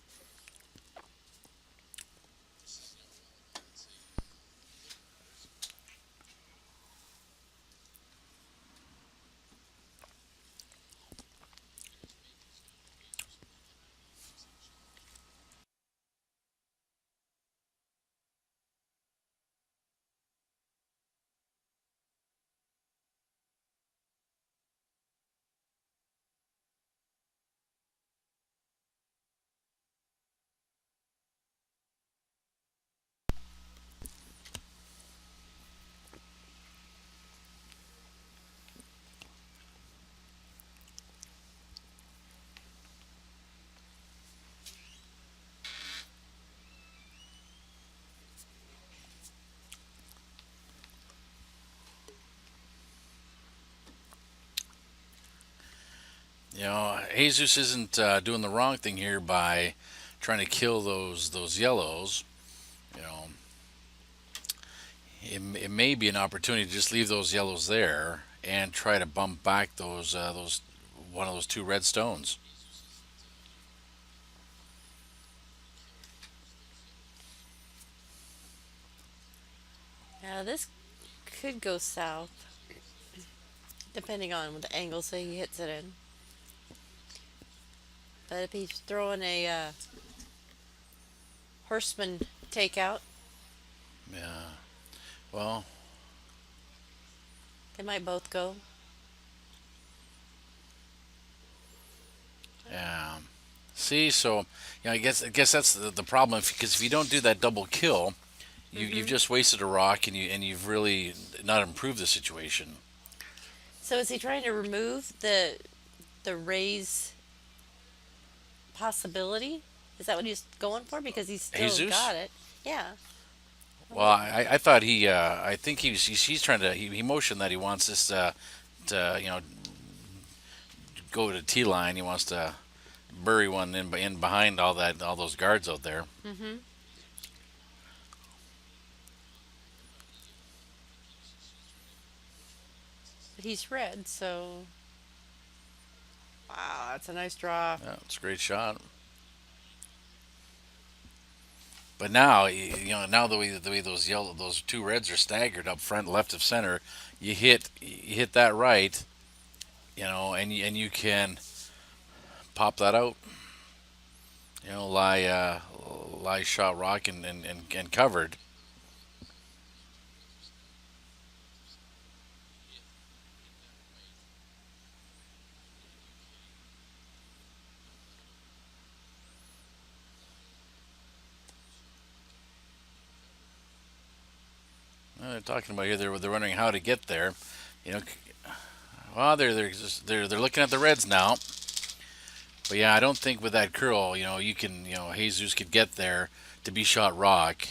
Jesus isn't doing the wrong thing here by trying to kill those yellows. You know, it may be an opportunity to just leave those yellows there and try to bump back those one of those two red stones. Now this could go south, depending on the angles that he hits it in. But if he's throwing a horseman takeout, Yeah. Well, they might both go. yeah. See, so I guess that's the problem because if you don't do that double kill, you've Hmm. just wasted a rock and you've really not improved the situation. So is he trying to remove the raise possibility? Is that what he's going for? Because he's still Jesus. got it. Yeah. Well, I thought I think he's trying to he motioned that he wants this to go to T line. He wants to bury one in behind all those guards out there. Hmm. But he's red, so wow, that's a nice draw. Yeah, it's a great shot. But now now the way those two reds are staggered up front, left of center, you hit that right, and you can pop that out. Lie shot rock and covered. They're talking about here. They're wondering how to get there. You know, well, they're looking at the Reds now. But yeah, I don't think with that curl, you can, Jesus could get there to be shot rock.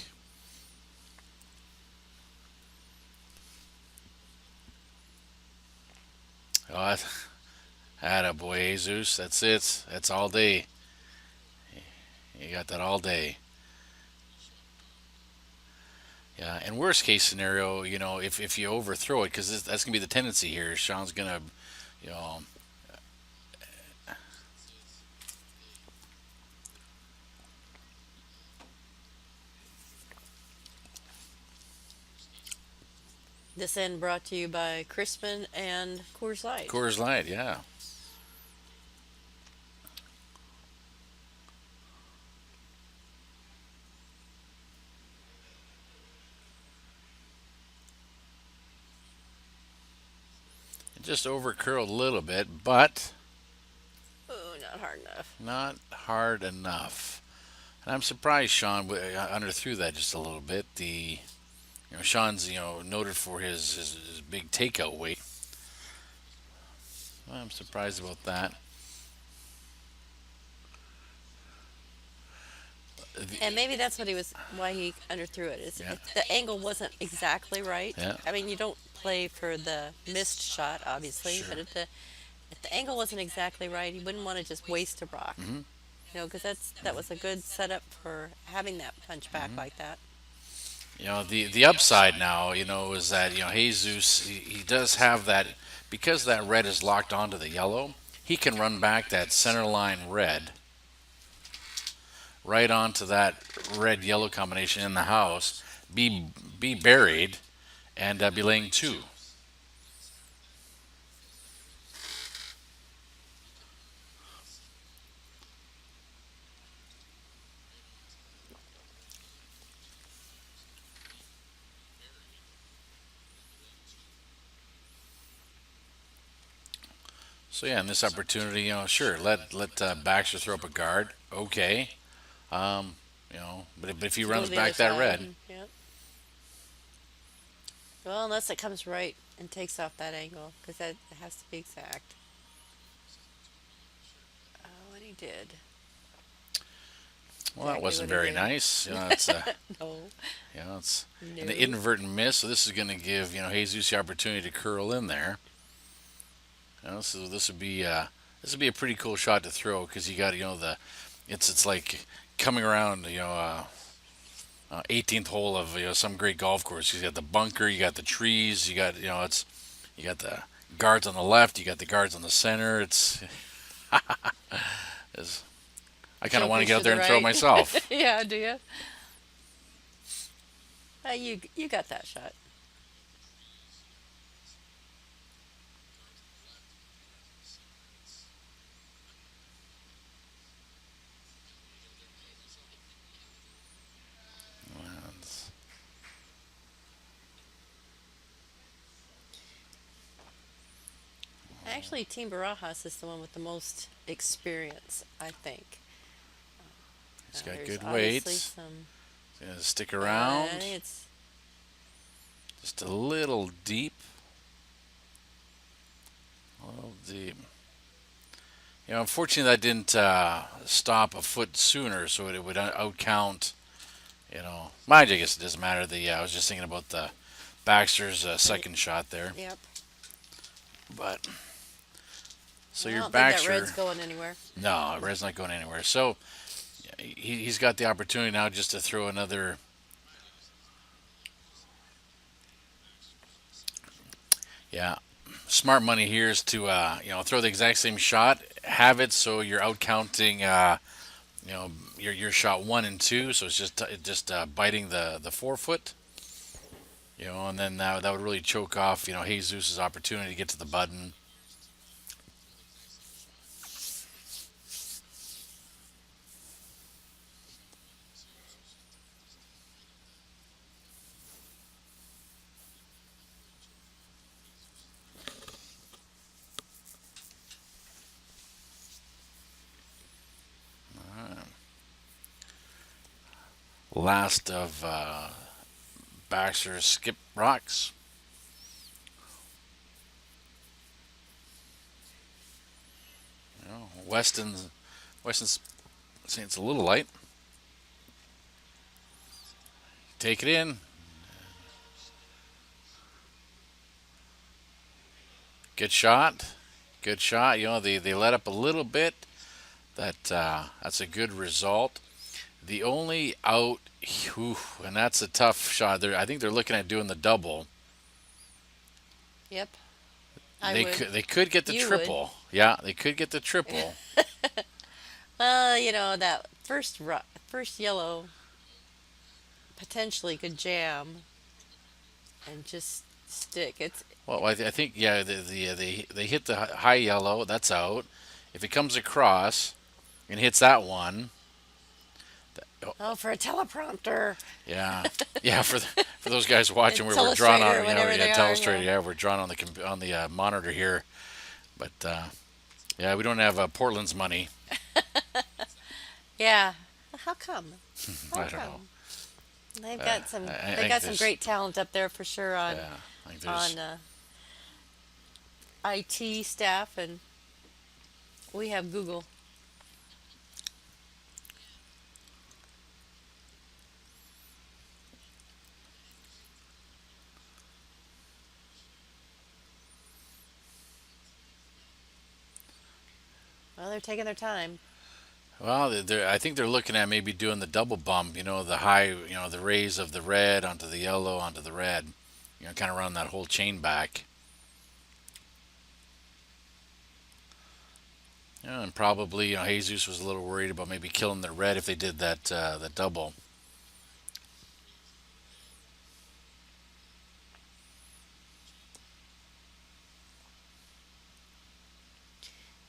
Oh, boy, Jesus. That's it. That's all day. You got that all day. Yeah, and worst case scenario, if you overthrow it, because that's gonna be the tendency here. Sean's gonna, you know, This end brought to you by Crispin and Coors Light. Coors Light, yeah. It just over curled a little bit, but Oh, not hard enough. not hard enough. And I'm surprised Sean underthrew that just a little bit. Sean's noted for his big takeout weight. I'm surprised about that. And maybe that's what he was, why he underthrew it. Yeah, The angle wasn't exactly right. yeah, I mean, you don't play for the missed shot, obviously, but sure. if the angle wasn't exactly right, he wouldn't want to just waste a rock. Hmm. Because that was a good setup for having that punch back Hmm. like that. The upside now, is that Jesus he does have that because that red is locked onto the yellow. He can run back that center line red right onto that red yellow combination in the house, be buried, and be laying two. So yeah, in this opportunity, sure, let Baxter throw up a guard. Okay, but if he Go to runs the other back that side. red, And, yeah. Well, unless it comes right and takes off that angle, because that has to be exact. Oh, and he did. well, that Exactly wasn't what he very did. nice. No. It's an No. inadvertent miss. So this is going to give Jesus the opportunity to curl in there. So this would be a pretty cool shot to throw because you got the it's like coming around 18th hole of some great golf course. You got the bunker, you got the trees, you got you got the guards on the left, you got the guards on the center. It's I kind of want to Junkers get to out there the and throw right. myself. Yeah, do you? You got that shot. Actually, Team Barajas is the one with the most experience, I think. He's got There's good obviously weights. some. He's gonna stick I around think it's. just a little deep, a little deep. Unfortunately, that didn't stop a foot sooner, so it would outcount. Mind you, I guess it doesn't matter. I was just thinking about the Baxter's second shot there, Yep. but so I your don't think that red's Baxter, going anywhere. no, Red's not going anywhere. So he's got the opportunity now just to throw another. Yeah, smart money here is to throw the exact same shot, have it so you're out counting your shot one and two, so it's just biting the forefoot. And then that would really choke off Jesus's opportunity to get to the button. Last of Baxter's skip rocks. Weston's saying it's a little light. Take it in. Good shot. Good shot. They let up a little bit. That's a good result. The only out, whew, and that's a tough shot. I think they're looking at doing the double. Yep. I They would. could get the You would. triple. Yeah, they could get the triple. Well, that first yellow potentially could jam and just stick. It's Well, I think yeah, they hit the high yellow. That's out. If it comes across and hits that one, oh, oh, for a teleprompter, yeah, yeah. For those guys watching, where we're drawn Illustrator, on, whatever yeah, they are. Yeah. telestrator, yeah, we're drawn on the monitor here. But yeah, we don't have Portland's money. Yeah. How come? How I don't know. come? They've Uh, got some. I They think got some there's great talent up there for sure yeah, I think there's on IT staff, and we have Google. Well, they're taking their time. well, I think they're looking at maybe doing the double bump. The high, the rays of the red onto the yellow onto the red. Kind of run that whole chain back. And probably, Jesus was a little worried about maybe killing the red if they did the double.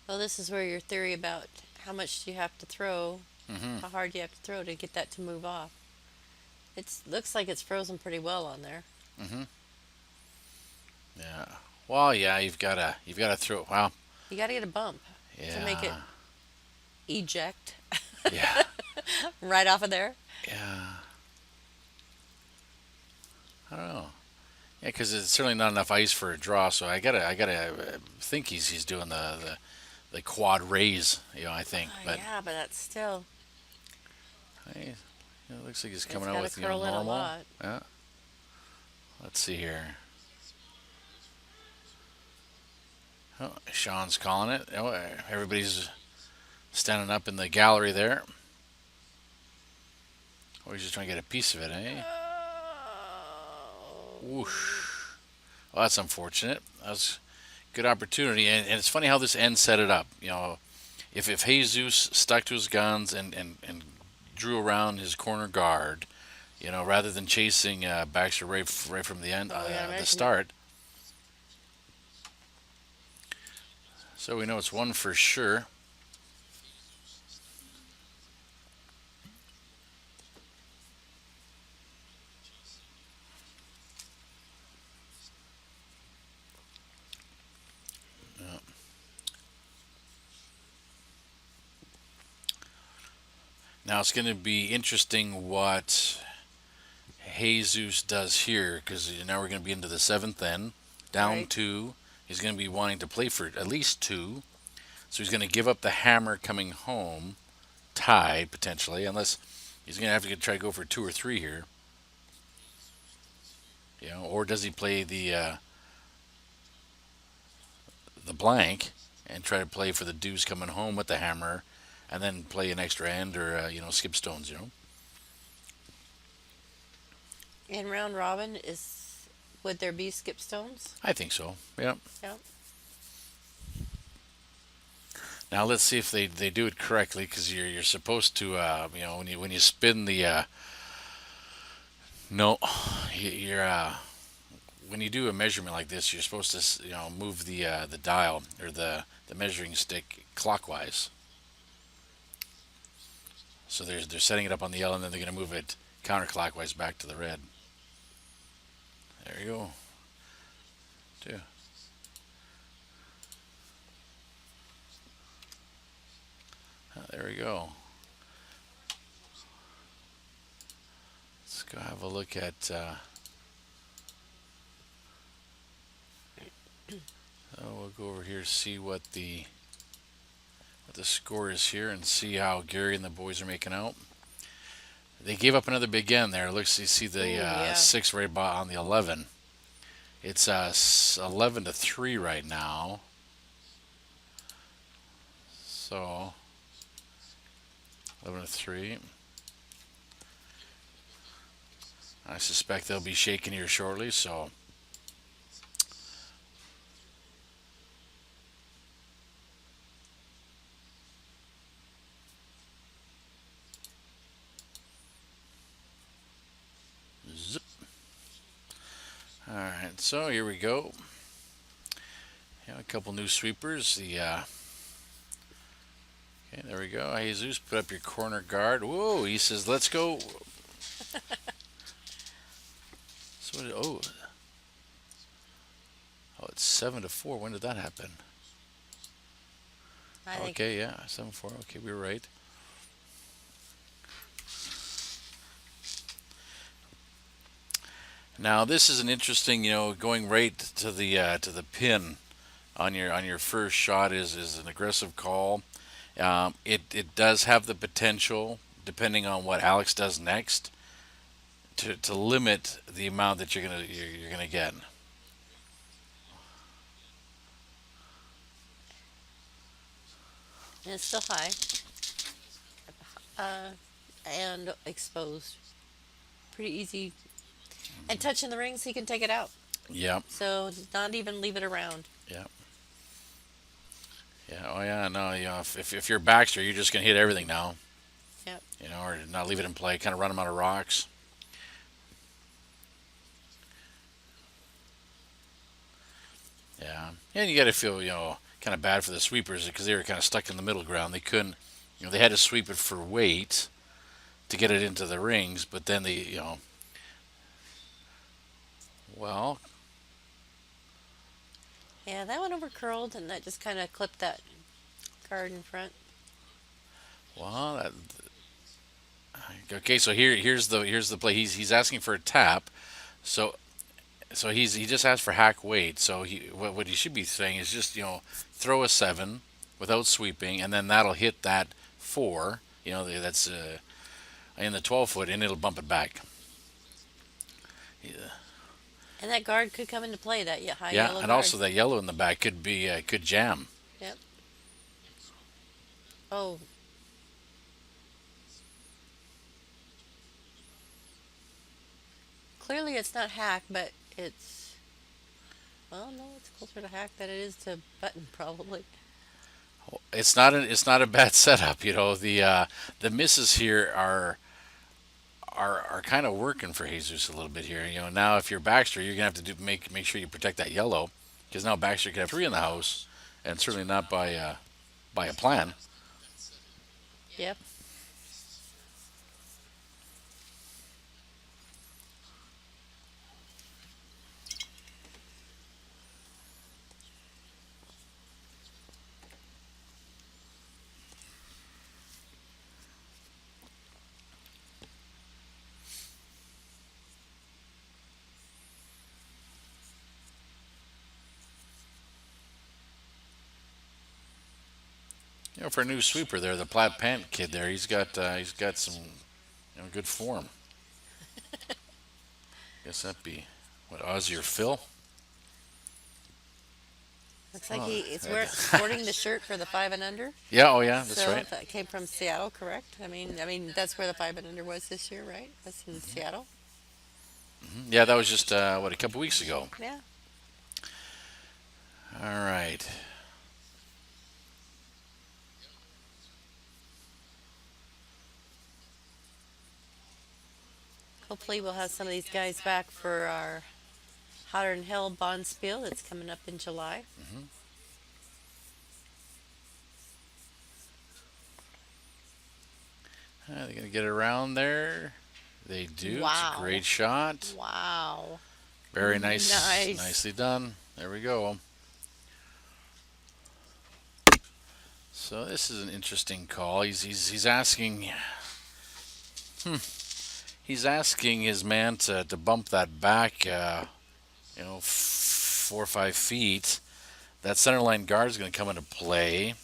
Well, this is where your theory about how much you have to throw, Hmm. how hard you have to throw to get that to move off. It looks like it's frozen pretty well on there. Hmm. Yeah. Well, yeah, you've gotta throw. Well, You got to get a bump to make it yeah, eject yeah, right off of there. yeah. I don't know. Yeah, because it's certainly not enough ice for a draw. So I gotta think he's doing the quad raise. I think, Oh, but yeah, but that's still. hey, it looks like he's It's coming out got to with curl in a normal. lot. Yeah. Let's see here. Oh, Sean's calling it. Everybody's standing up in the gallery there. Or he's just trying to get a piece of it, eh? Whoosh. Well, that's unfortunate. That was a good opportunity. And it's funny how this end set it up. If Jesus stuck to his guns and drew around his corner guard, rather than chasing Baxter right from the end, Oh, yeah, the imagine it. start. So we know it's one for sure. Yeah. Now it's going to be interesting what Jesus does here, because now we're going to be into the seventh end, down Right. two. He's going to be wanting to play for at least two, so he's going to give up the hammer coming home, tied potentially, unless he's going to have to try to go for two or three here. Or does he play the blank and try to play for the deuce coming home with the hammer, and then play an extra end or skip stones. In round robin, would there be skip stones? I think so. Yeah. Yeah. Now let's see if they do it correctly, because you're supposed to when you spin the no you're when you do a measurement like this, you're supposed to move the dial or the measuring stick clockwise. So they're setting it up on the yellow, and then they're going to move it counterclockwise back to the red. There you go. Two. There we go. Let's go have a look at. We'll go over here, see what the score is here, and see how Gary and the boys are making out. They gave up another big end there. Looks, you see the Ooh, yeah. 6 right on the 11. It's 11-3 right now. So 11-3. I suspect they'll be shaking here shortly. So zip. All right. So here we go. Yeah, a couple new sweepers. Okay, there we go. Jesus, put up your corner guard. Whoa, he says, let's go. So oh, it's 7-4. When did that happen? I think. Okay, yeah, 7-4. Okay, we were right. Now this is an interesting, going right to the pin on your first shot is an aggressive call. It does have the potential, depending on what Alex does next, to limit the amount that you're gonna get. And it's still high. Uh, and exposed. Pretty easy. And touching the rings, he can take it out. Yep, So not even leave it around. yep, yeah. Oh yeah, no, if you're Baxter, you're just gonna hit everything now, Yep. or not leave it in play, kind of run them out of rocks. Yeah, and you got to feel kind of bad for the sweepers because they were kind of stuck in the middle ground. They couldn't, they had to sweep it for weight to get it into the rings, but then well, Yeah, that one over curled, and that just kind of clipped that card in front. well, okay. So here's the play. He's asking for a tap, so he just asked for hack weight. So what he should be saying is just throw a 7 without sweeping, and then that'll hit that 4. That's in the 12 foot, and it'll bump it back. Yeah. And that guard could come into play, that high Yeah, yellow and guard. also that yellow in the back could jam. Yep. Oh, clearly it's not hack, but it's. Well, no, it's closer to hack than it is to button, probably. It's not a bad setup. The misses here are kind of working for Jesus a little bit here. Now if you're Baxter, you're gonna have to make sure you protect that yellow because now Baxter could have 3 in the house, and certainly not by a plan. Yep. For a new sweeper there, the Plaid Pant kid there, he's got some good form. Guess that'd be what, Ozzy or Phil. Looks like Oh, he is sporting the shirt for the 5 and under. yeah. Oh yeah, that's So right. that came from Seattle, correct? I mean that's where the 5 and under was this year, right? That's in Seattle. Yeah, that was just a couple weeks ago. Yeah. All right. Hopefully we'll have some of these guys back for our Hotter Than Hell Bond Spiel that's coming up in July. Hmm. They're gonna get it around there. They do. It's a Wow. great shot. Wow. Very nice. Nice. Nicely done. There we go. So this is an interesting call. He's asking. Hmm, he's asking his man to bump that back. 4 or 5 feet. That center line guard is going to come into play.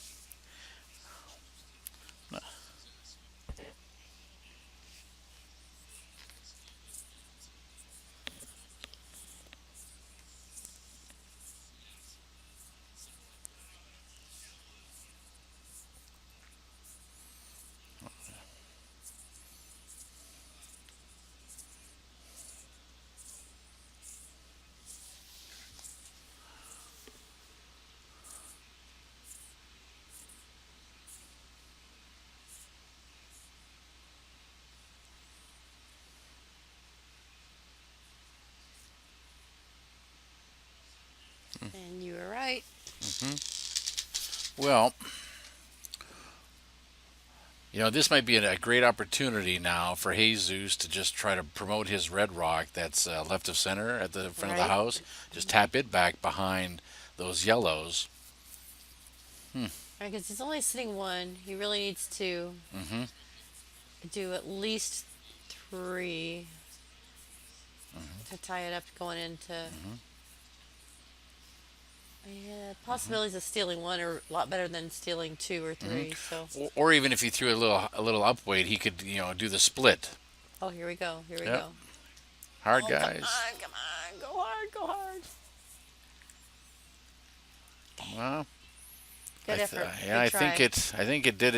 Well, this might be a great opportunity now for Jesus to just try to promote his red rock that's left of center at the front of the Right? house. Just tap it back behind those yellows. Hmm. Right, because he's only sitting one. He really needs to Mm-hmm. do at least three to tie it up going into. Mm-hmm. Yeah, possibilities of stealing one are a lot better than stealing two or three. So, Mm-hmm. Or even if he threw a little up weight, he could do the split. oh, here we go. Here we Yep. go. Hard Oh, come guys. on, come on. Go hard, go hard. Well, Good effort. yeah, Good I think try. it did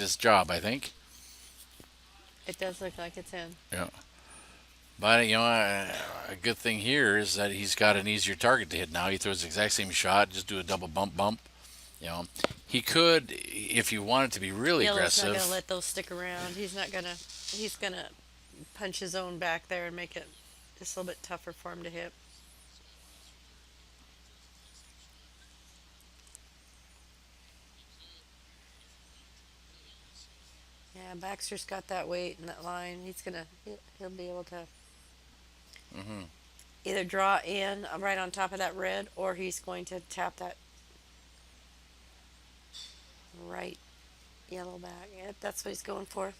its job. I think. It does look like it's in. Yeah. But a good thing here is that he's got an easier target to hit now. He throws the exact same shot, just do a double bump bump. You know, he could, if you wanted to be really Yellow's not going to aggressive. let those stick around. He's going to punch his own back there and make it just a little bit tougher for him to hit. Yeah, Baxter's got that weight and that line. He'll be able to Hmm. either draw in right on top of that red, or he's going to tap that right yellow back. Yep, that's what he's going for.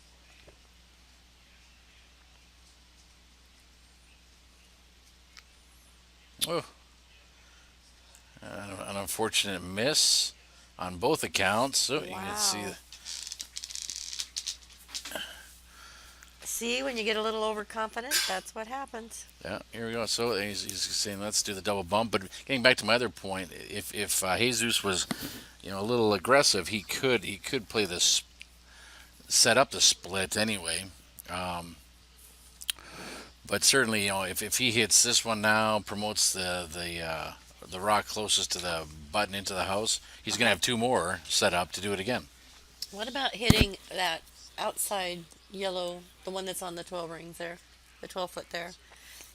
Oh, an unfortunate miss on both accounts. So you can see. Wow. See, when you get a little overconfident, that's what happens. Yeah, here we go. So he's saying, let's do the double bump. But getting back to my other point, if Jesus was, a little aggressive, he could play this, set up the split anyway. Um, but certainly, if he hits this one now, promotes the rock closest to the button into the house, he's Uh gonna huh. have two more set up to do it again. What about hitting that outside yellow, the one that's on the 12 rings there, the 12 foot there,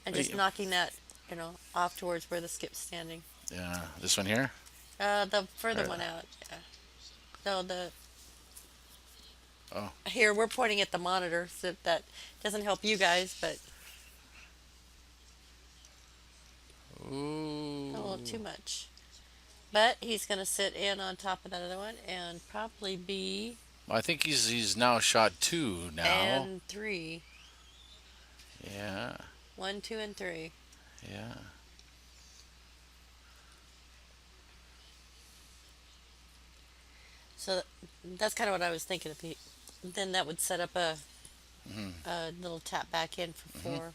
and just knocking that, off towards where the skip's standing? Yeah, this one here. The further Or, one out. Yeah. No, the oh, here we're pointing at the monitor, so that doesn't help you guys, but a little ooh. too much. But he's gonna sit in on top of that other one and probably be I think he's now shot two now. and three. Yeah, One, two, and three. yeah. So that's kind of what I was thinking. If he, then that would set up Hmm. a little tap back in for Hmm. four.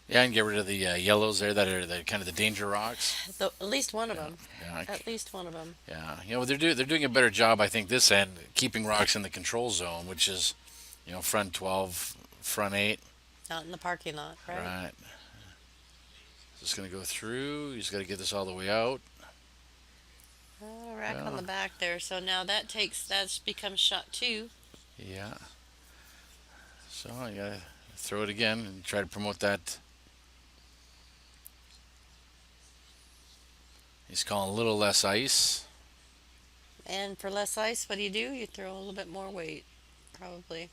Yeah, and get rid of the yellows there that are the kind of the danger rocks. At least one of Yeah, them. yeah, At least one of them. yeah. They're doing a better job, I think, this end keeping rocks in the control zone, which is, front 12, front 8. Out in the parking lot, right? Right. Just gonna go through. You just got to get this all the way out. Oh, rack on Yeah, the back there. So now that's becomes shot two. yeah. So I gotta throw it again and try to promote that. He's calling a little less ice. And for less ice, what do? You throw a little bit more weight, probably.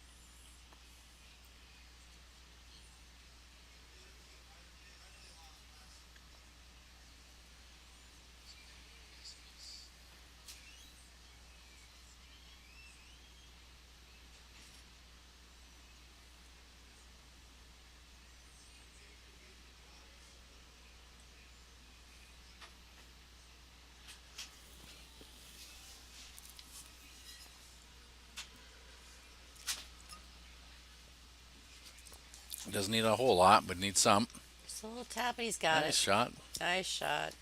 Doesn't need a whole lot, but needs some. Just a little tap, and he's got Nice it. shot. Nice shot.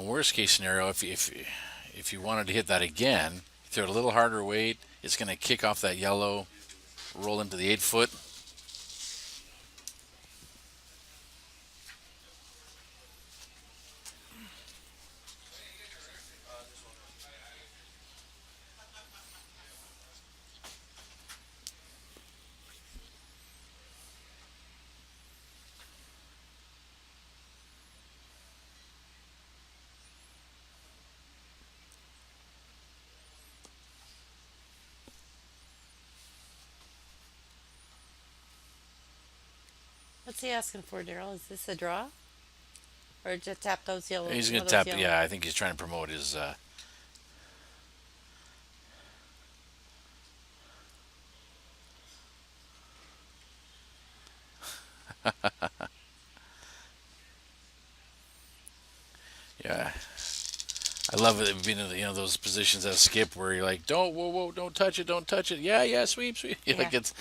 Worst case scenario, if you wanted to hit that again, throw it a little harder weight. It's gonna kick off that yellow, roll into the 8 foot. What's he asking for, Daryl? Is this a draw? Or just tap those yellow, He's one gonna of those tap. yellow? Yeah, I think he's trying to promote his. Yeah, I love it being in those positions that skip where you're like, don't, whoa, whoa, don't touch it, don't touch it. Yeah, yeah, sweep, sweep. Yeah. Like it's,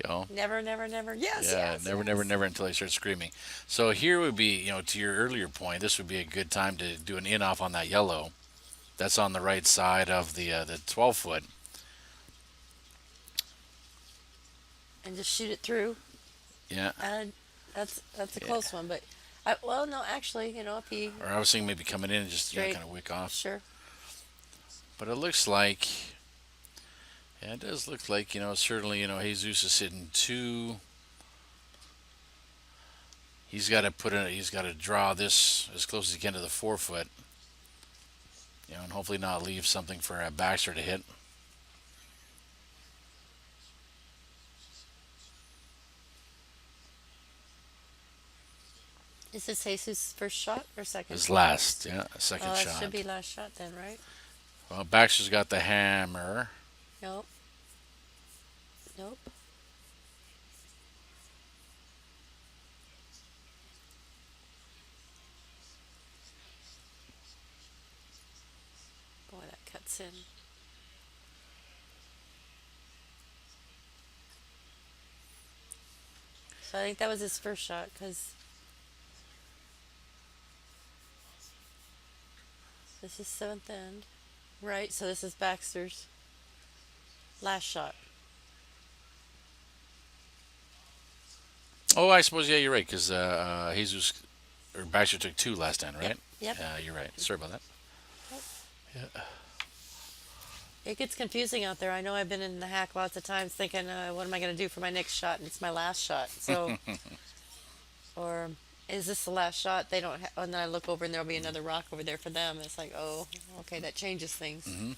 you know, Never, never, never. Yes, yeah, yes, never, never, yes. never until I start screaming. So here would be, to your earlier point, this would be a good time to do an in off on that yellow. That's on the right side of the 12 foot. And just shoot it through. Yeah. And that's a Yeah. close one, but well, no, actually, if he Or I was thinking maybe coming in and just straight, kind of wick off. sure. But it looks like, yeah, it does look like certainly Jesus is hitting two. He's got to put in. He's got to draw this as close as he can to the 4 foot. And hopefully not leave something for Baxter to hit. Is this Jesus' first shot or second? His last, yeah, Oh, second that shot. should be last shot then, right? Well, Baxter's got the hammer. Nope. Nope. Boy, that cuts in. So I think that was his first shot because this is seventh end. Right, so this is Baxter's last shot. Oh, I suppose yeah, you're right because Jesus or Baxter took two last time, Yep, right? yep. Yeah, you're right. Sorry about that. Yep. Yeah. It gets confusing out there. I know I've been in the hack lots of times thinking, what am I going to do for my next shot? And it's my last shot. So, or is this the last shot? They don't, and then I look over and there'll be another rock over there for them. It's like, oh, okay, that changes things. Mm-hmm.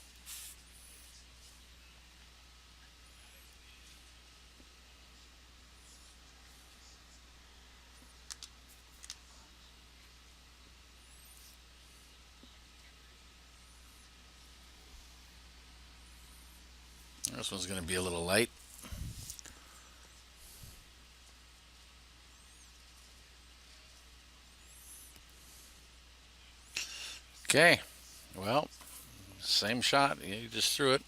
This one's going to be a little light. Okay. Well, same shot. You just threw it.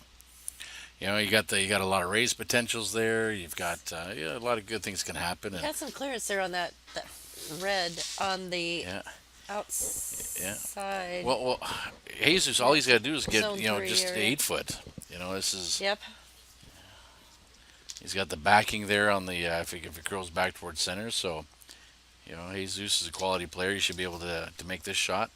You got a lot of raised potentials there. You've got a lot of good things can happen. You And had some clearance there on that red on the yeah, yeah. outside Well, Jesus, all he's got to do is get zone 3 just area. 8 foot. This is Yep. he's got the backing there on the if it curls back towards center. So Jesus is a quality player. You should be able to make this shot.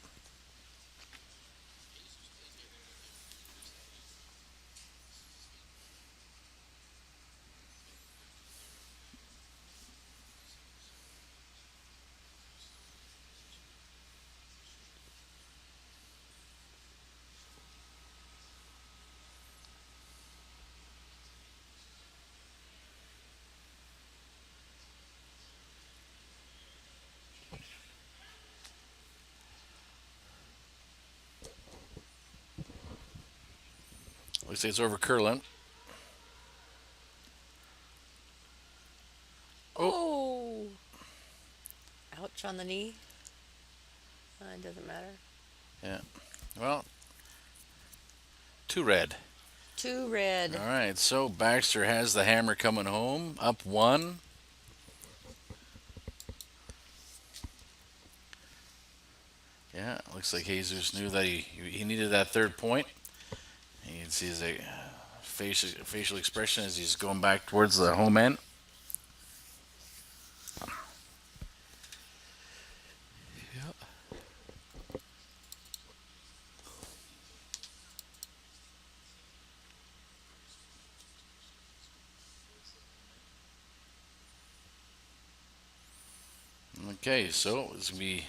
Looks like it's over curling. Oh, Oh, ouch on the knee. It doesn't matter. yeah. Well, two red. Two red. All right, so Baxter has the hammer coming home, up one. Yeah, looks like Jesus knew that he needed that third point. You can see his facial expression as he's going back towards the home end. Okay, so it's gonna be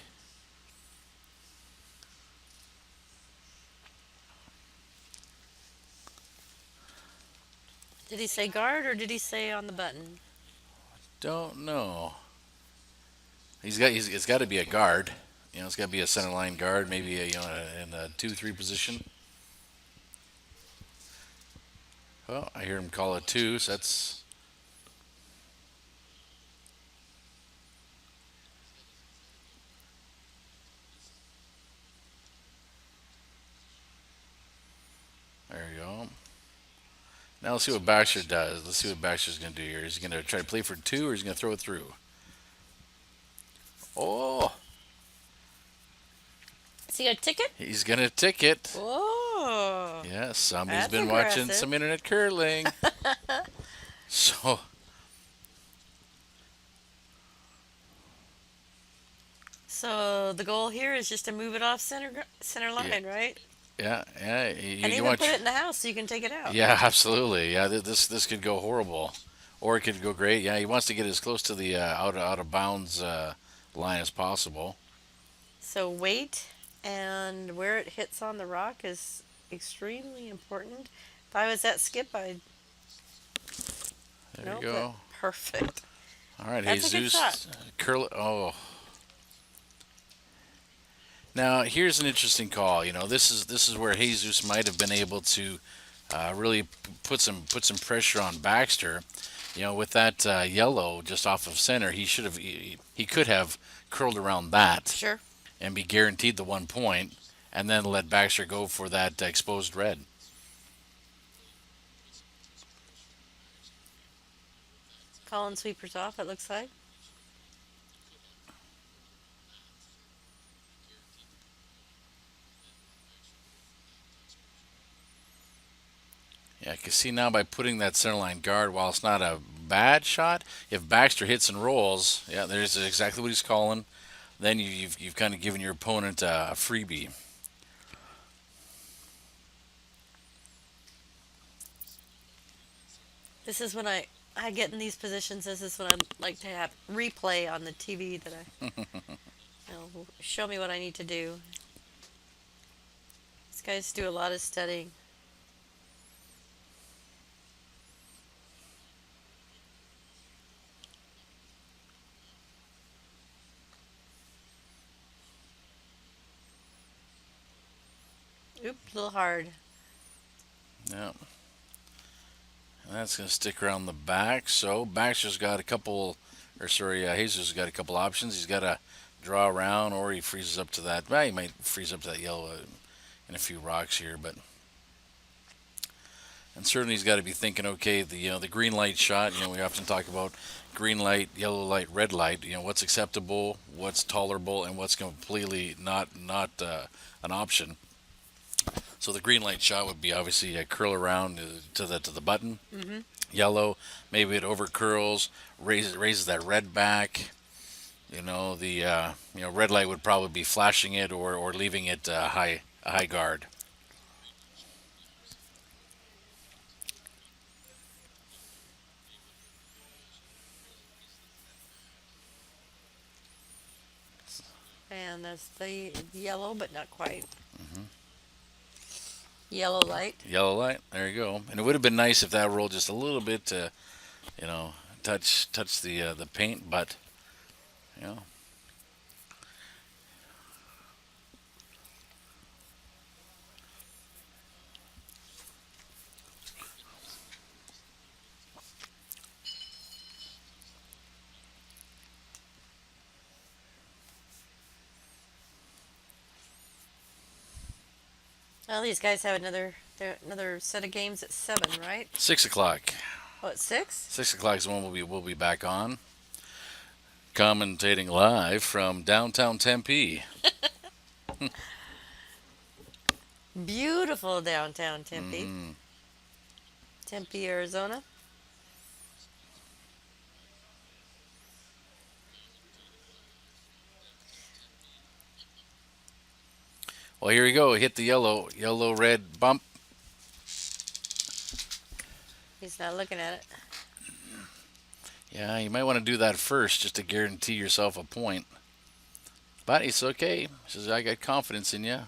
Did he say guard or did he say on the button? don't know. It's got to be a guard. It's got to be a center line guard, maybe in a 2-3 position. Oh, I hear him call it two, so that's there you go. Now let's see what Baxter does. Let's see what Baxter's going to do here. Is he going to try to play for two, or is he going to throw it through? Oh, Is he a ticket? he's going to tick it. Oh, Yes, somebody's that's been watching aggressive. some internet curling. So, So the goal here is just to move it off center yeah, line, right? yeah. And You even want, put it in the house so you can take it out. yeah, absolutely. Yeah, this could go horrible, or it could go great. Yeah, he wants to get as close to the out of bounds line as possible. So weight and where it hits on the rock is extremely important. If I was that skip, I'd There you no, but go. perfect. All right, That's a good shot. Jesus, curl. Oh, now here's an interesting call. This is where Jesus might have been able to really put some pressure on Baxter. With that yellow just off of center, he could have curled around that Sure. and be guaranteed the 1 point, and then let Baxter go for that exposed red. Calling sweepers off, it looks like. Yeah, I can see now by putting that center line guard, while it's not a bad shot, if Baxter hits and rolls, yeah, there's exactly what he's calling. Then you've kind of given your opponent a freebie. This is when I get in these positions. This is when I like to have replay on the TV that show me what I need to do. These guys do a lot of studying. Oop, a little hard. Yeah, and that's going to stick around the back. So Baxter's got a couple, or sorry, Jesus has got a couple options. He's got to draw around, or he freezes up to that. Well, he might freeze up to that yellow in a few rocks here, but and certainly he's got to be thinking, okay, the green light shot. We often talk about green light, yellow light, red light. What's acceptable, what's tolerable, and what's completely not an option. So the green light shot would be obviously a curl around to the button. Hmm. Yellow, maybe it over curls, raises that red back. The red light would probably be flashing it or leaving it high guard. And that's the yellow, but not quite. Yellow light. Yellow light, there you go. And it would have been nice if that rolled just a little bit to you know touch the paint, but you know Well, these guys have another set of games at 7, right? 6 o'clock. Oh, at 6? 6 o'clock is when we'll be back on, commentating live from downtown Tempe. Beautiful downtown Tempe. Mm. Tempe, Arizona. Well, here we go. Hit the yellow red bump. He's not looking at it. Yeah, you might want to do that first just to guarantee yourself a point. But it's okay. He says, I got confidence in you.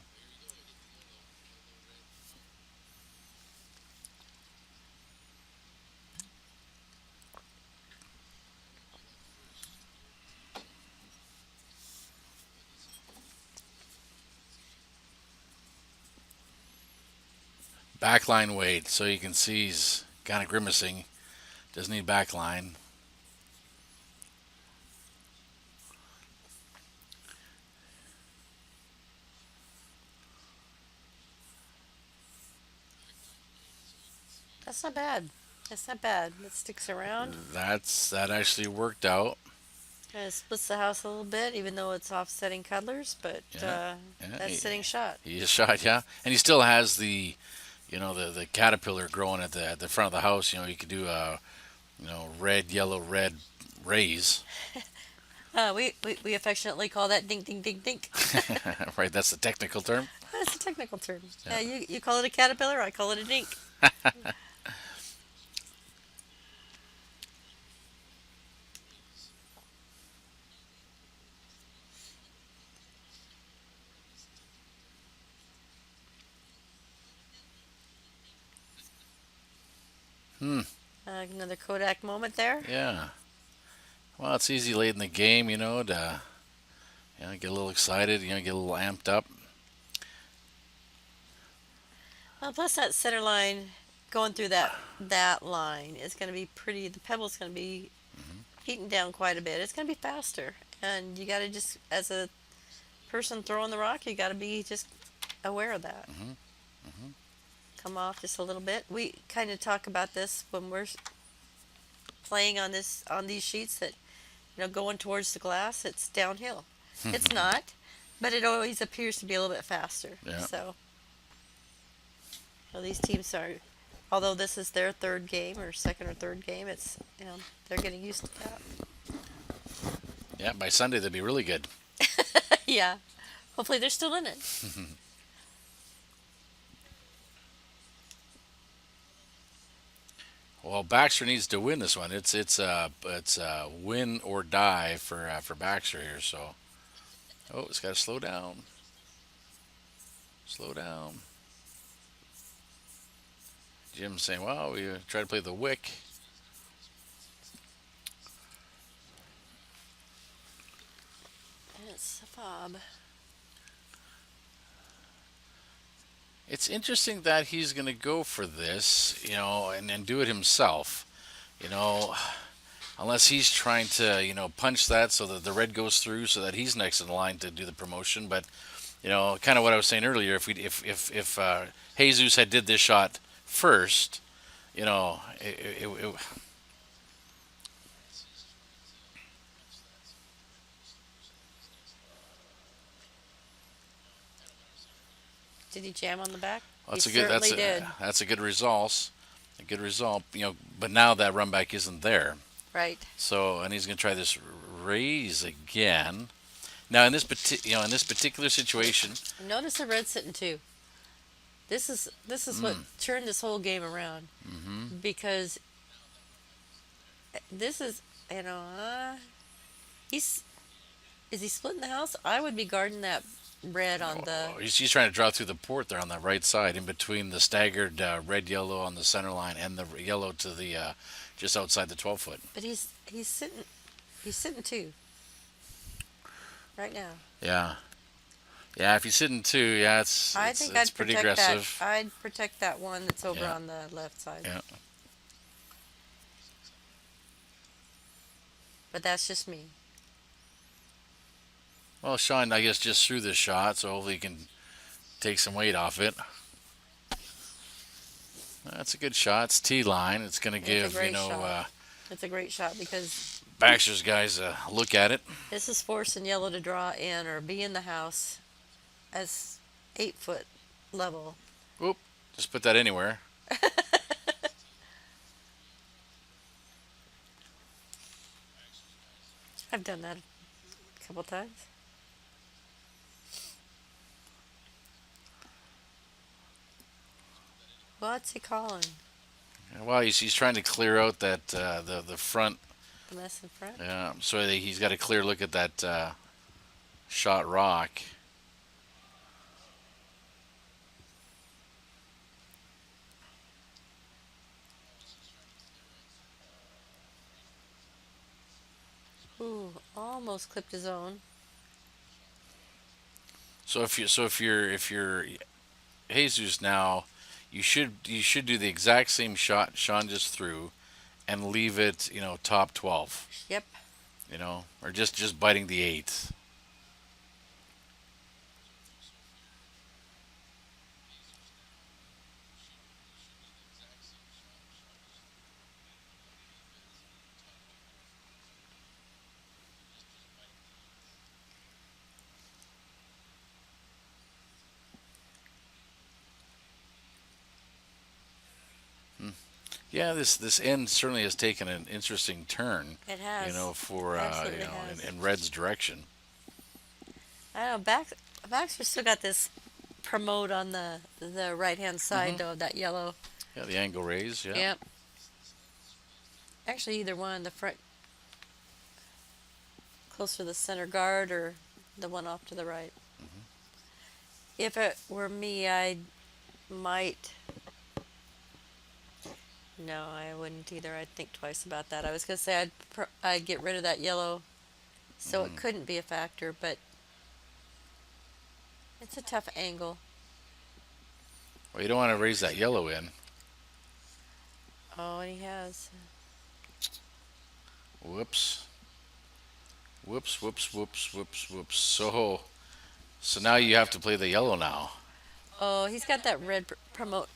Backline weight, so you can see he's kind of grimacing. Doesn't need backline. That's not bad. That's not bad. It sticks around. That actually worked out. Kind of splits the house a little bit, even though it's offsetting cuddlers, but Yeah, yeah. that's sitting shot. He just shot, yeah, and he still has the, the caterpillar growing at the front of the house. You could do a, red, yellow, red rays. We affectionately call that dink, dink, dink, dink. Right, that's the technical term. That's a technical term. Yeah. You call it a caterpillar, I call it a dink. Hmm. Another Kodak moment there. Yeah. Well, it's easy late in the game, to get a little excited, get a little amped up. Well, plus that center line going through that line is going to be pretty. The pebble's going to be Hmm. heating down quite a bit. It's going to be faster, and you got to just as a person throwing the rock, you got to be just aware of that. Hmm. Hmm. Come off just a little bit. We kind of talk about this when we're playing on these sheets that going towards the glass, it's downhill. It's not, but it always appears to be a little bit faster. Yeah. So, these teams are, although this is their third game or second or third game, it's they're getting used to that. Yeah. By Sunday, they'll be really good. Yeah, hopefully they're still in it. Well, Baxter needs to win this one. It's win or die for Baxter here. So, oh, it's got to slow down. Slow down. Jim's saying, "Well, we try to play the wick." It's a fob. It's interesting that he's going to go for this, and do it himself. You know, unless he's trying to, punch that so that the red goes through, so that he's next in line to do the promotion. But kind of what I was saying earlier, if Jesus had did this shot first, it. Did he jam on the back? That's He a good. certainly did. That's a good result. A good result. But now that run back isn't there. Right. So, and he's going to try this raise again. Now, in this particular situation, Notice the red sitting too. This is what turned this whole game around hmm because this is he's is he splitting the house? I would be guarding that red on the. he's trying to draw through the port there on the right side, in between the staggered red yellow on the center line and the yellow to the just outside the 12 foot. But he's sitting too right now. Yeah, yeah. If he's sitting two, yeah, I it's think it's I'd pretty protect that. aggressive. I'd protect that one that's over Yeah, on the left side. yeah. But that's just me. Well, Sean, I guess just threw this shot, so hopefully he can take some weight off it. That's a good shot. It's T line. It's going to It's a give great shot. It's a great shot because Baxter's guys a look at it. this is forcing yellow to draw in or be in the house as 8 foot level. Oop, just put that anywhere. I've done that a couple times. What's he calling? Well, he's trying to clear out that the front. The mess in front? Yeah, so he's got a clear look at that shot rock. Ooh, almost clipped his own. So if you're Jesus now, you should do the exact same shot Sean just threw and leave it, top 12, Yep. or just biting the eighth. Yeah, this end certainly has taken an interesting turn, It has. for Absolutely in, has. in Red's direction. I don't know. Baxter still got this promote on the right hand side Hmm. though, that yellow. Yeah, the angle raise. Yeah. Yep. Actually, either one, the front close to the center guard or the one off to the right. If it were me, I might. No, I wouldn't either. I'd think twice about that. I was gonna say I'd get rid of that yellow, so it Hmm. couldn't be a factor. But it's a tough angle. Well, you don't want to raise that yellow in. Oh, and he has. Whoops. Whoops. Whoops. Whoops. Whoops. Whoops. So now you have to play the yellow now. Oh, he's got that red promote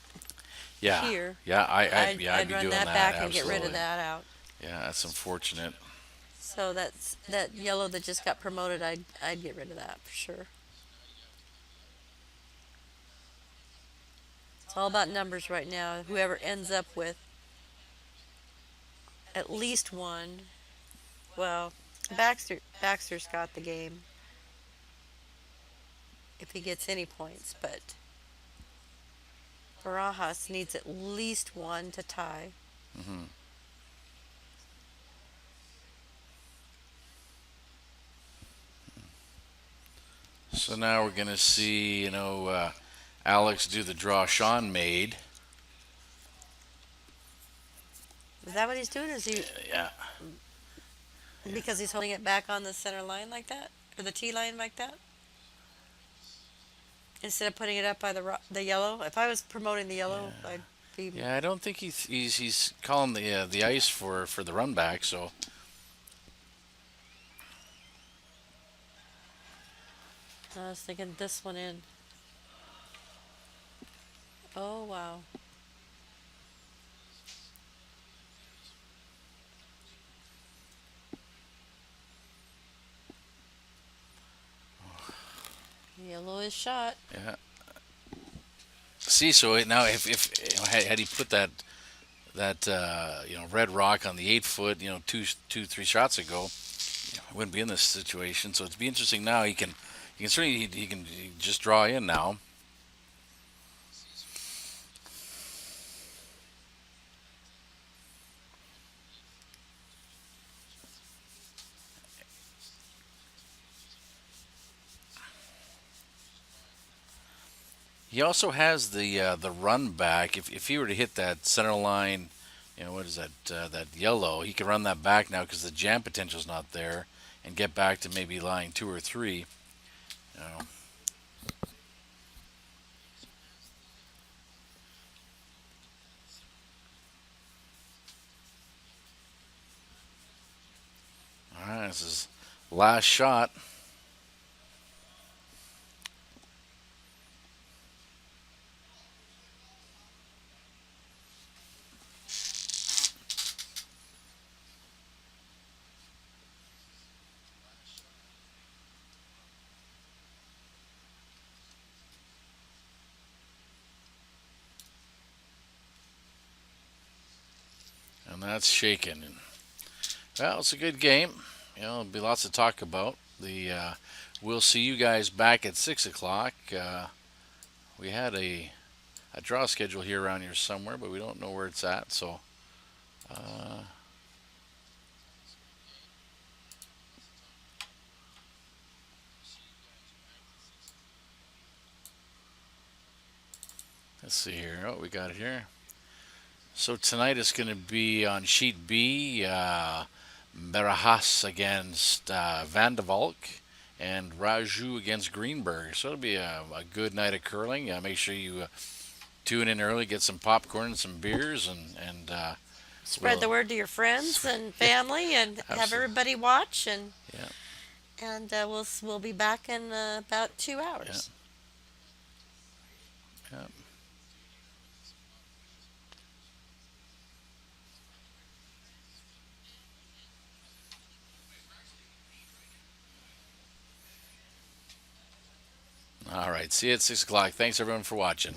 Yeah. here. Yeah. I'd I'd be run doing that that back and get rid of absolutely. that out. Yeah, that's unfortunate. So that's that yellow that just got promoted. I'd get rid of that for sure. It's all about numbers right now. Whoever ends up with at least one. Well, Baxter's got the game if he gets any points, but Barajas needs at least one to tie. Hmm. So now we're gonna see, Alex do the draw Sean made. Is that what he's doing? Is he Yeah. because he's holding it back on the center line like that, or the T line like that, instead of putting it up by the yellow? If I was promoting the yellow, Yeah. I'd be. Yeah, I don't think he's calling the ice for the run back. So I was thinking this one in. Oh wow. Yellow is shot. yeah. See, so now if had he put that red rock on the 8 foot, two, 3 shots ago, I wouldn't be in this situation. So it'd be interesting now. He can certainly he can just draw in now. He also has the run back. If he were to hit that center line, what is that yellow? He can run that back now because the jam potential's not there, and get back to maybe line 2 or 3. You know. All right, this is last shot. And that's shaken. And, well, it's a good game. There'll be lots to talk about. We'll see you guys back at 6 o'clock. We had a draw schedule here around here somewhere, but we don't know where it's at. So, uh, let's see here. Oh, we got it here. So tonight is going to be on sheet B. Barajas against Van de Valk, and Raju against Greenberg. So it'll be a good night of curling. Make sure you tune in early, get some popcorn and some beers, and Spread we'll the word to your friends and family, and have absolutely, everybody watch. And yeah, we'll be back in about two yeah, hours. yeah. All right, see you at 6 o'clock. Thanks everyone for watching.